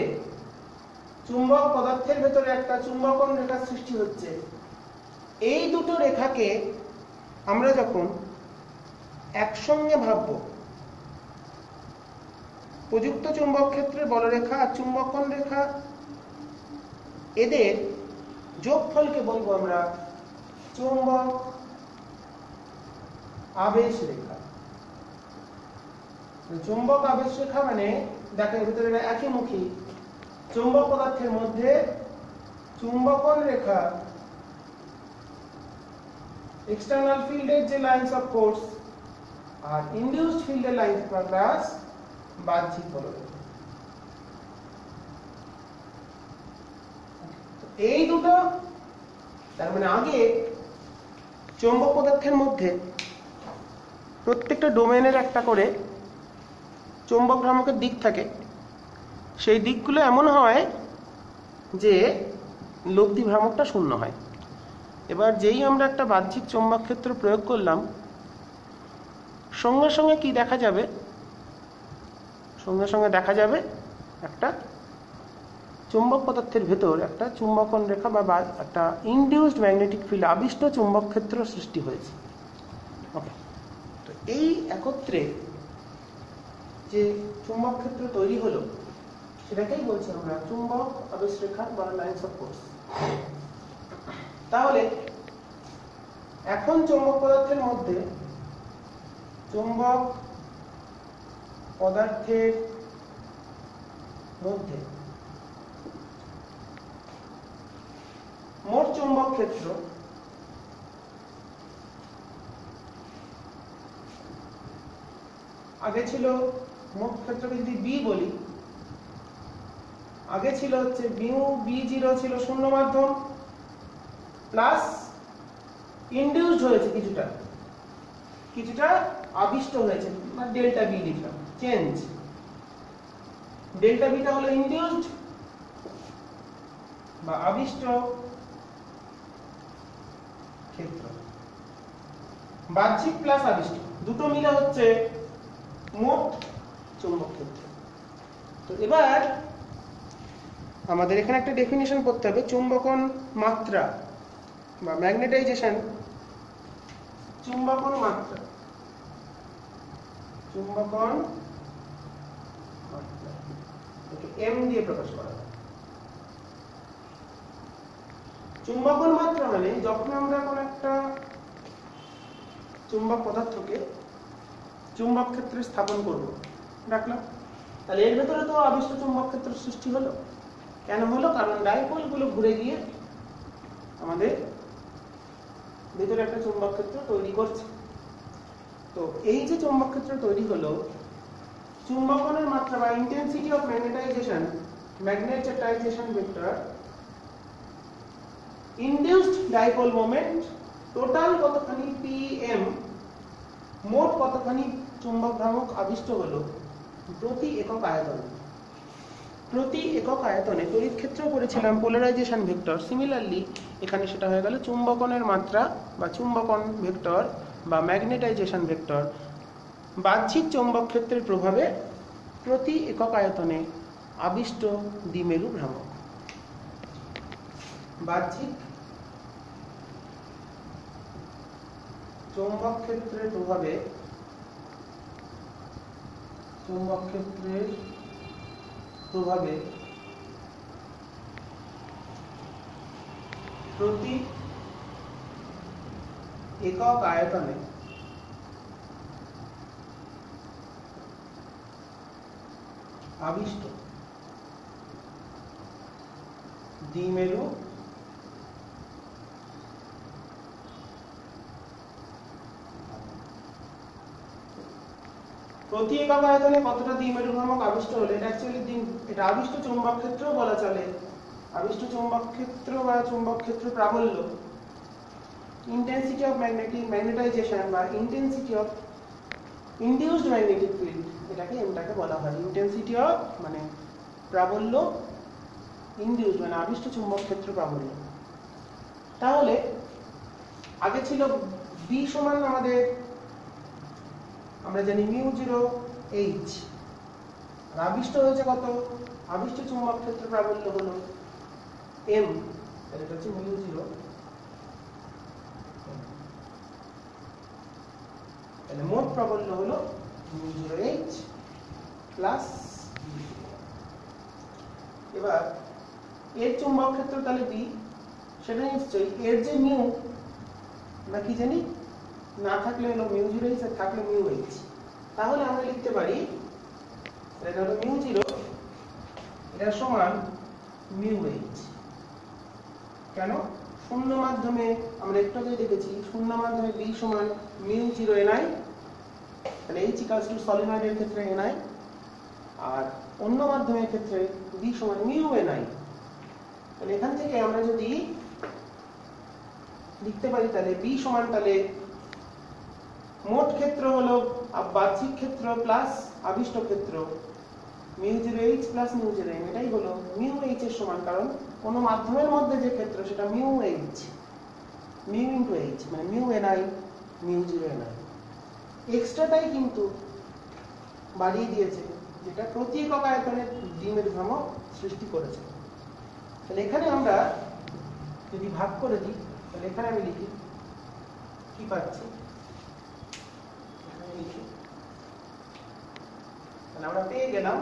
চুম্বক পদার্থের ভেতরে একটা চুম্বকন রেখা সৃষ্টি হচ্ছে। এই দুটো রেখাকে আমরা যখন একসঙ্গে ভাববো, প্রযুক্ত চুম্বক ক্ষেত্রের বলরেখা আর চুম্বকন রেখা, এদের যোগফলকে বলবো আমরা চুম্বক আবেশ রেখা। চুম্বক আবেশ রেখা মানে দেখো এর ভিতরে একই মুখী, চুম্বক পদার্থের মধ্যে চুম্বকন রেখা, এক্সটার্নাল ফিল্ডের যে লাইন্স অফ ফোর্স আর ইনডিউসড ফিল্ডের লাইন্স প্লাস বাহ্যিক বলরেখা। এই দুটো তার মানে আগে চৌম্বক পদার্থের মধ্যে প্রত্যেকটা ডোমেনের একটা করে চৌম্বক ভ্রামকের দিক থাকে। সেই দিকগুলো এমন হয় যে লব্ধি ভ্রামকটা শূন্য হয়। এবার যেই আমরা একটা বাহ্যিক চৌম্বক ক্ষেত্র প্রয়োগ করলাম, সঙ্গে সঙ্গে কি দেখা যাবে, সঙ্গে সঙ্গে দেখা যাবে একটা চুম্বক পদার্থের ভেতর একটা চুম্বকন রেখা বা একটা ইনডিউসড ম্যাগনেটিক ফিল্ড, আবিষ্ট চুম্বক ক্ষেত্র সৃষ্টি হয়েছে। ওকে, তো এই একত্রে যে চুম্বক ক্ষেত্র তৈরি হলো সেটাকেই বলছি আমরা চুম্বক আবেশ রেখা বা লাইন্স অফ ফোর্স। তাহলে এখন চুম্বক পদার্থের মধ্যে চুম্বক পদার্থের মধ্যে মোট চুম্বক ক্ষেত্র আগে ছিল, মোট ক্ষেত্রকে যদি বি বলি, আগে ছিল হচ্ছে মিউ বি0 ছিল শূন্য মাধ্যম, প্লাস ইনডিউসড হয়েছে কিছুটা, কিছুটা আবিষ্ট হয়েছে, মানে ডেল্টা বি লিখলাম, চেঞ্জ। ডেল্টা বিটা হলো ইনডিউসড বা আবিষ্ট ক্ষেত্র, বাহ্যিক প্লাস আবিষ্ট দুটো মিলে হচ্ছে মোট চুম্বক ক্ষেত্র। তো এবার আমাদের এখানে একটা ডেফিনিশন করতে হবে, চুম্বকন মাত্রা বা ম্যাগনেটাইজেশন, চুম্বকন মাত্রা, চুম্বকন মাত্রা একে এম দিয়ে প্রকাশ করা হয়। চুম্বকন মাত্রা মানে যখন আমরা কোন একটা চুম্বক পদার্থকে চুম্বক ক্ষেত্রে স্থাপন করব, রাখলাম, তাহলে এর ভেতরে তো আবিষ্ট চুম্বক ক্ষেত্র সৃষ্টি হলো। কেন হলো? কারণ ডাইপোল গুলো ঘুরে গিয়ে আমাদের ভেতরে একটা চুম্বক ক্ষেত্র তৈরি করছে। তো এই যে চুম্বক ক্ষেত্র তৈরি হলো, চুম্বকনের মাত্রা বা intensity of magnetisation, magnetisation vector, induced dipole moment, total কতখানি pm, মোট কতখানি চুম্বক ভ্রামক আবিষ্ট হলো প্রতি একক আয়তনে। প্রতি একক আয়তনে তড়িৎ ক্ষেত্র করেছিলাম পোলারাইজেশন ভেক্টর, সিমিলারলি এখানে সেটা হয়ে গেল চুম্বকনের মাত্রা বা চুম্বকন ভেক্টর বা ম্যাগনেটাইজেশন ভেক্টর, বাহ্যিক চৌম্বক ক্ষেত্রের প্রভাবে প্রতি একক আয়তনে আবিষ্ট দ্বিমেরু ভ্রামক। বাহ্যিক চৌম্বক ক্ষেত্রের প্রভাবে প্রতি একক আয়তনে আবিষ্ট দ্বিমেরু প্রতি একক আয়তনে কতটা দ্বিমেরু ভ্রামক আবিষ্ট হলে এটা অ্যাকচুয়ালি এটা আবিষ্ট চৌম্বক ক্ষেত্রও বলা চলে। আবিষ্ট চৌম্বক ক্ষেত্র বা চৌম্বক ক্ষেত্র প্রাবল্য, ইন্টেন্সিটি অফ ম্যাগনেটাইজেশন বা intensity of induced magnetic field, এটাকে বলা হয় ইন্টেন্সিটি অফ মানে প্রাবল্য, ইনডিউসড মানে আবিষ্ট চৌম্বক ক্ষেত্র প্রাবল্য। তাহলে আগে ছিল বি সমান আমাদের আমরা জানি μ0h, আর আবিষ্ট হয়েছে কত? আবিষ্ট চৌম্বক ক্ষেত্র প্রাবল্য হলো m, তাহলে এটা হচ্ছে μ0, তাহলে মোট প্রাবল্য হলো μ0h প্লাস। এবার এর চৌম্বক ক্ষেত্র তাহলে b, সেটা নিশ্চয়ই এর যে মিউ আমরা কি জানি, না থাকলে হলো μ0h আর থাকলে μh, তাহলে আমরা লিখতে পারি এটা হলো μ0 এটা সমান μh। কেন? শূন্য মাধ্যমে আমরা একটু আগে দেখেছি শূন্য মাধ্যমে b সমান μ0ni, তাহলে h ইকুয়ালস টু সলিনয়েডের ক্ষেত্রে ni, আর অন্য মাধ্যমের ক্ষেত্রে b সমান μni। তাহলে এখান থেকে আমরা যদি লিখতে পারি তাহলে b সমান তাহলে মোট ক্ষেত্র হলো বাহ্যিক ক্ষেত্র প্লাস আবিষ্ট ক্ষেত্র μ0h প্লাস μ0n, এটাই হলো μh এর সমান, কারণ কোন মাধ্যমের মধ্যে যে ক্ষেত্র সেটা μh, μ × h মানে μni μ0ni। এক্সট্রাটাই কিন্তু বাড়িয়ে দিয়েছে, যেটা প্রতি একক আয়তনে দ্বিমেরু ভ্রামক সৃষ্টি করেছে। তাহলে এখানে আমরা যদি ভাগ করে দিই, তাহলে এখানে আমি লিখি কি পাচ্ছি, তাহলে আমরা পেয়ে গেলাম,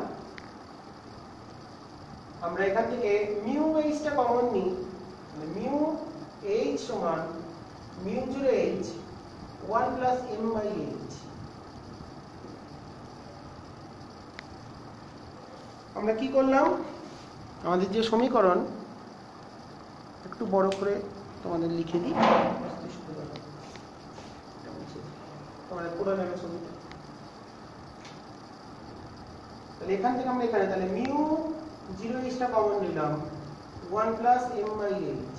আমরা এখান থেকে μh টা কমন নিই, মানে μh সমান μ0h 1 প্লাস m/h। আমরা কি করলাম, আমাদের যে সমীকরণ একটু বড় করে তোমাদের লিখে দিই, তোমাদের পুরো নামে ছবিটা, তাহলে এখান থেকে আমরা এখানে তাহলে μ0h টা কমন নিলাম 1 প্লাস m/h,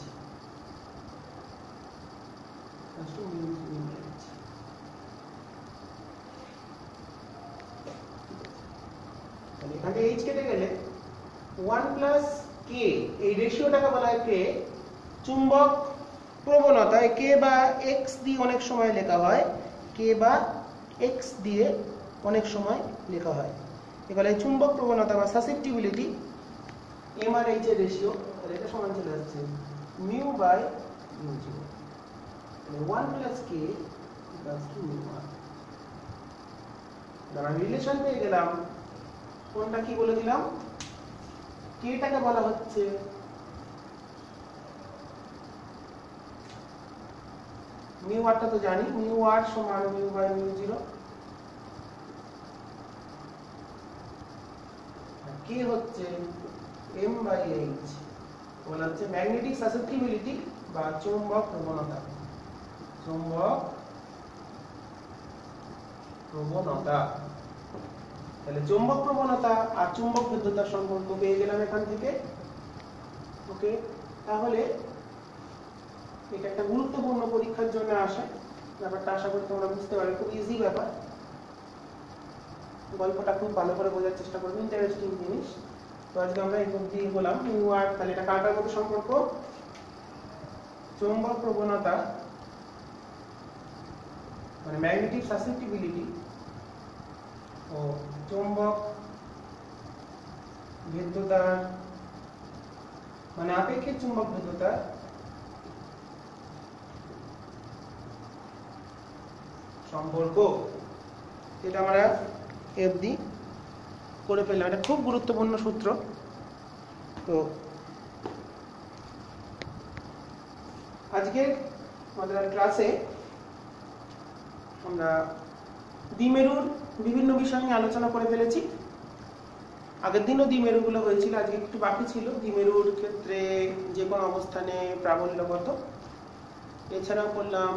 এখানে h কেটে গেলে 1 প্লাস k, এই রেশিওটাকে বলা হয় k। চুম্বক প্রবণতায় k বা x দিয়ে অনেক সময় লেখা হয়, k বা x দিয়ে অনেক সময় লেখা হয়। এবারে চুম্বক প্রবণতা বা সাসেপ্টিবিলিটি m আর h এর রেশিও, তাহলে এটা সমান চলে যাচ্ছে μ/μ0, তাহলে 1 প্লাস k ইকুয়ালস টু μ1। আমরা রিলেশন পেয়ে গেলাম, কোনটা কি বলে দিলাম, k টাকে বলা হচ্ছে μr টা তো জানি, μr সমান μ/μ0, k হচ্ছে m/h, বলা হচ্ছে ম্যাগনেটিক সাসেপ্টিবিলিটি বা চৌম্বক প্রবণতা। তাহলে চৌম্বক প্রবণতা আর চুম্বক ভেদ্যতার সম্পর্ক পেয়ে গেলাম এখান থেকে। ওকে, তাহলে এটা একটা গুরুত্বপূর্ণ পরীক্ষার জন্য আসে, ব্যাপারটা আশা করি তোমরা বুঝতে পারবে, খুব ইজি ব্যাপার, গল্পটা খুব ভালো করে বোঝার চেষ্টা করবে, ইন্টারেস্টিং জিনিস। তো আজকে আমরা এই অবধি বললাম μr, তাহলে এটা কাটার মধ্যে সম্পর্ক চৌম্বক প্রবণতা মানে ম্যাগনেটিক সাসেপ্টিবিলিটি ও চৌম্বক ভেদ্যতার মানে আপেক্ষিক চুম্বক ভেদ্যতা সম্পর্ক, এটা আমরা অবধি করে ফেললাম। এটা খুব গুরুত্বপূর্ণ সূত্র। তো আজকের আমাদের ক্লাসে আমরা দ্বিমেরুর বিভিন্ন বিষয় নিয়ে আলোচনা করে ফেলেছি। আগের দিনও দ্বিমেরুগুলো হয়েছিল, আজকে একটু বাকি ছিল। দ্বিমেরুর ক্ষেত্রে যে কোনো অবস্থানে প্রাবল্য কত, এছাড়াও করলাম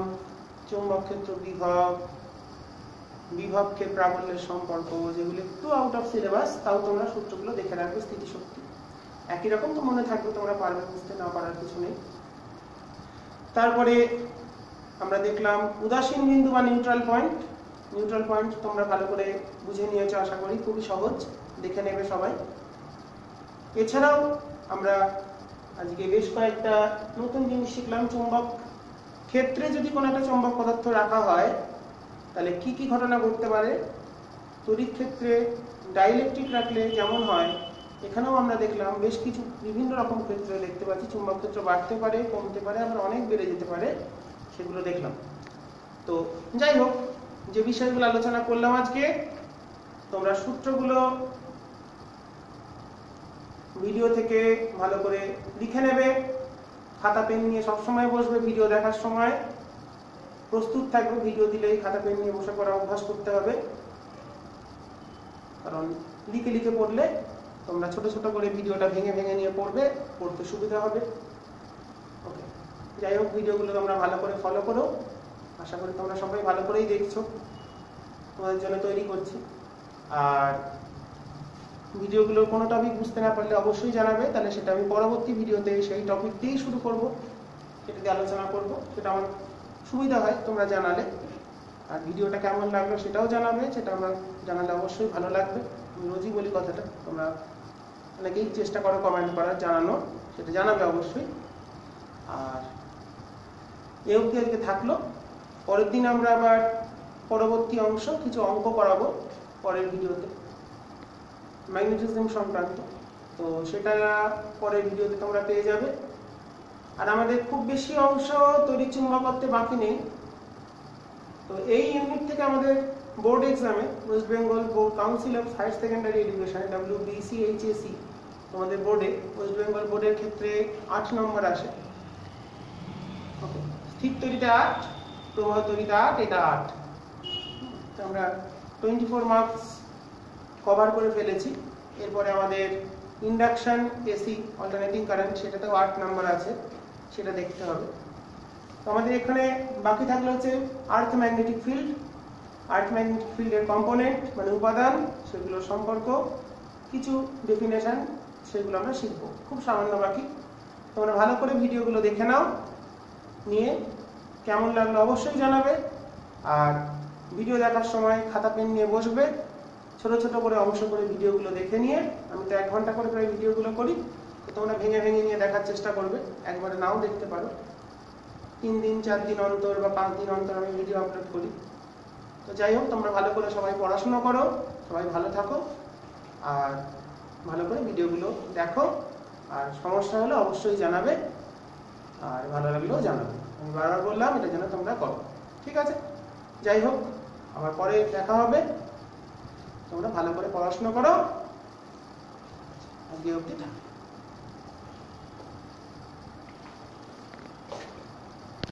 চৌম্বক ক্ষেত্র বিভব, বিভবকে প্রাবল্যের সম্পর্ক, যেগুলো একটু আউট অফ সিলেবাস, তাও তোমরা সূত্রগুলো দেখে রাখবে। স্থিতিশক্তি একই রকম তো মনে থাকবে, তোমরা পারবে, বুঝতে না পারার কিছু নেই। তারপরে আমরা দেখলাম উদাসীন বিন্দু বা নিউট্রাল পয়েন্ট। নিউট্রাল পয়েন্ট তোমরা ভালো করে বুঝে নিয়েছো আশা করি, খুবই সহজ, দেখে নেবে সবাই। এছাড়াও আমরা আজকে বেশ কয়েকটা নতুন জিনিস শিখলাম। চুম্বক ক্ষেত্রে যদি কোনো একটা চুম্বক পদার্থ রাখা হয় তাহলে কি কি ঘটনা ঘটতে পারে। তড়িৎ ক্ষেত্রে ডাইইলেকট্রিক রাখলে যেমন হয়, এখানেও আমরা দেখলাম বেশ কিছু বিভিন্ন রকম ক্ষেত্রে দেখতে পাচ্ছি চুম্বক ক্ষেত্র বাড়তে পারে, কমতে পারে, আবার অনেক বেড়ে যেতে পারে, সেগুলো দেখলাম। তো যাই হোক, যে বিষয়গুলো আলোচনা করলাম আজকে, তোমরা সূত্রগুলো ভিডিও থেকে ভালো করে লিখে নেবে, খাতা পেন নিয়ে সবসময় বসবে, ভিডিও দেখার সময় প্রস্তুত থাকবে। ভিডিও দিলেই খাতা পেন নিয়ে বসে পড়া অভ্যাস করতে হবে, কারণ লিখে লিখে পড়লে তোমরা ছোট ছোট করে ভিডিওটা ভেঙে ভেঙে নিয়ে পড়বে, পড়তে সুবিধা হবে। ওকে, যাই হোক, ভিডিওগুলো তোমরা ভালো করে ফলো করো। আশা করি তোমরা সবাই ভালো করেই দেখছো, তোমাদের জন্য তৈরি করছি। আর ভিডিওগুলোর কোনো টপিক বুঝতে না পারলে অবশ্যই জানাবে, তাহলে সেটা আমি পরবর্তী ভিডিওতে সেই টপিক দিয়েই শুরু করব, সেটা দিয়ে আলোচনা করব। সেটা আমার সুবিধা হয় তোমরা জানালে। আর ভিডিওটা কেমন লাগলো সেটাও জানাবে, সেটা আমার জানালে অবশ্যই ভালো লাগবে। আমি রোজই বলি কথাটা, তোমরা অনেকেই চেষ্টা করো কমেন্ট করার, জানানো, সেটা জানাবে অবশ্যই। আর এ অবধি আজকে থাকলো। পরের দিন আমরা আবার পরবর্তী অংশ কিছু অঙ্ক করাবো পরের ভিডিওতে, ম্যাগনেটিজম সংক্রান্ত। তো সেটা পরের ভিডিওতে তোমরা পেয়ে যাবে। আর আমাদের খুব বেশি অংশ তড়িৎ চুম্বকত্বে বাকি নেই। তো এই ইউনিট থেকে আমাদের বোর্ড এক্সামে West Bengal board council of higher secondary education WBCHAC, তোমাদের বোর্ডে ওয়েস্ট বেঙ্গল বোর্ডের ক্ষেত্রে 8 নম্বর আসে। ওকে, স্থির তড়িতে 8, প্রবাহ তড়িতে 8, এটা 8। তো আমরা 24 মার্কস কভার করে ফেলেছি। এরপরে আমাদের ইন্ডাকশন, এসি, অল্টারনেটিং কারেন্ট, সেটাতেও 8 নম্বর আছে, সেটা দেখতে হবে। তো আমাদের এখানে বাকি থাকলে হচ্ছে আর্থ ম্যাগনেটিক ফিল্ড, আর্থ ম্যাগনেটিক ফিল্ডের কম্পোনেন্ট মানে উপাদান, সেগুলোর সম্পর্ক, কিছু ডেফিনেশন, সেগুলো আমরা শিখবো। খুব সামান্য বাকি। তোমরা ভালো করে ভিডিওগুলো দেখে নাও, নিয়ে কেমন লাগলো অবশ্যই জানাবে। আর ভিডিও দেখার সময় খাতা পেন নিয়ে বসবে, ছোট ছোট করে অংশ করে ভিডিওগুলো দেখে নিয়ে, আমি তো 1 ঘন্টা করে প্রায় ভিডিওগুলো করি, তো তোমরা ভেঙে ভেঙে নিয়ে দেখার চেষ্টা করবে। একবারে নাও দেখতে পারো, 3 দিন 4 দিন অন্তর বা 5 দিন অন্তর আমি ভিডিও আপলোড করি। তো যাই হোক, তোমরা ভালো করে সবাই পড়াশোনা করো, সবাই ভালো থাকো, আর ভালো করে ভিডিওগুলো দেখো। আর সমস্যা হলে অবশ্যই জানাবে, আর ভালো লাগলেও জানাবে। আমি বারবার বললাম, এটা যেন তোমরা করো, ঠিক আছে? যাই হোক, আবার পরে দেখা হবে। তোমরা ভালো করে পড়াশোনা করো। আজকে অবধি থাকো।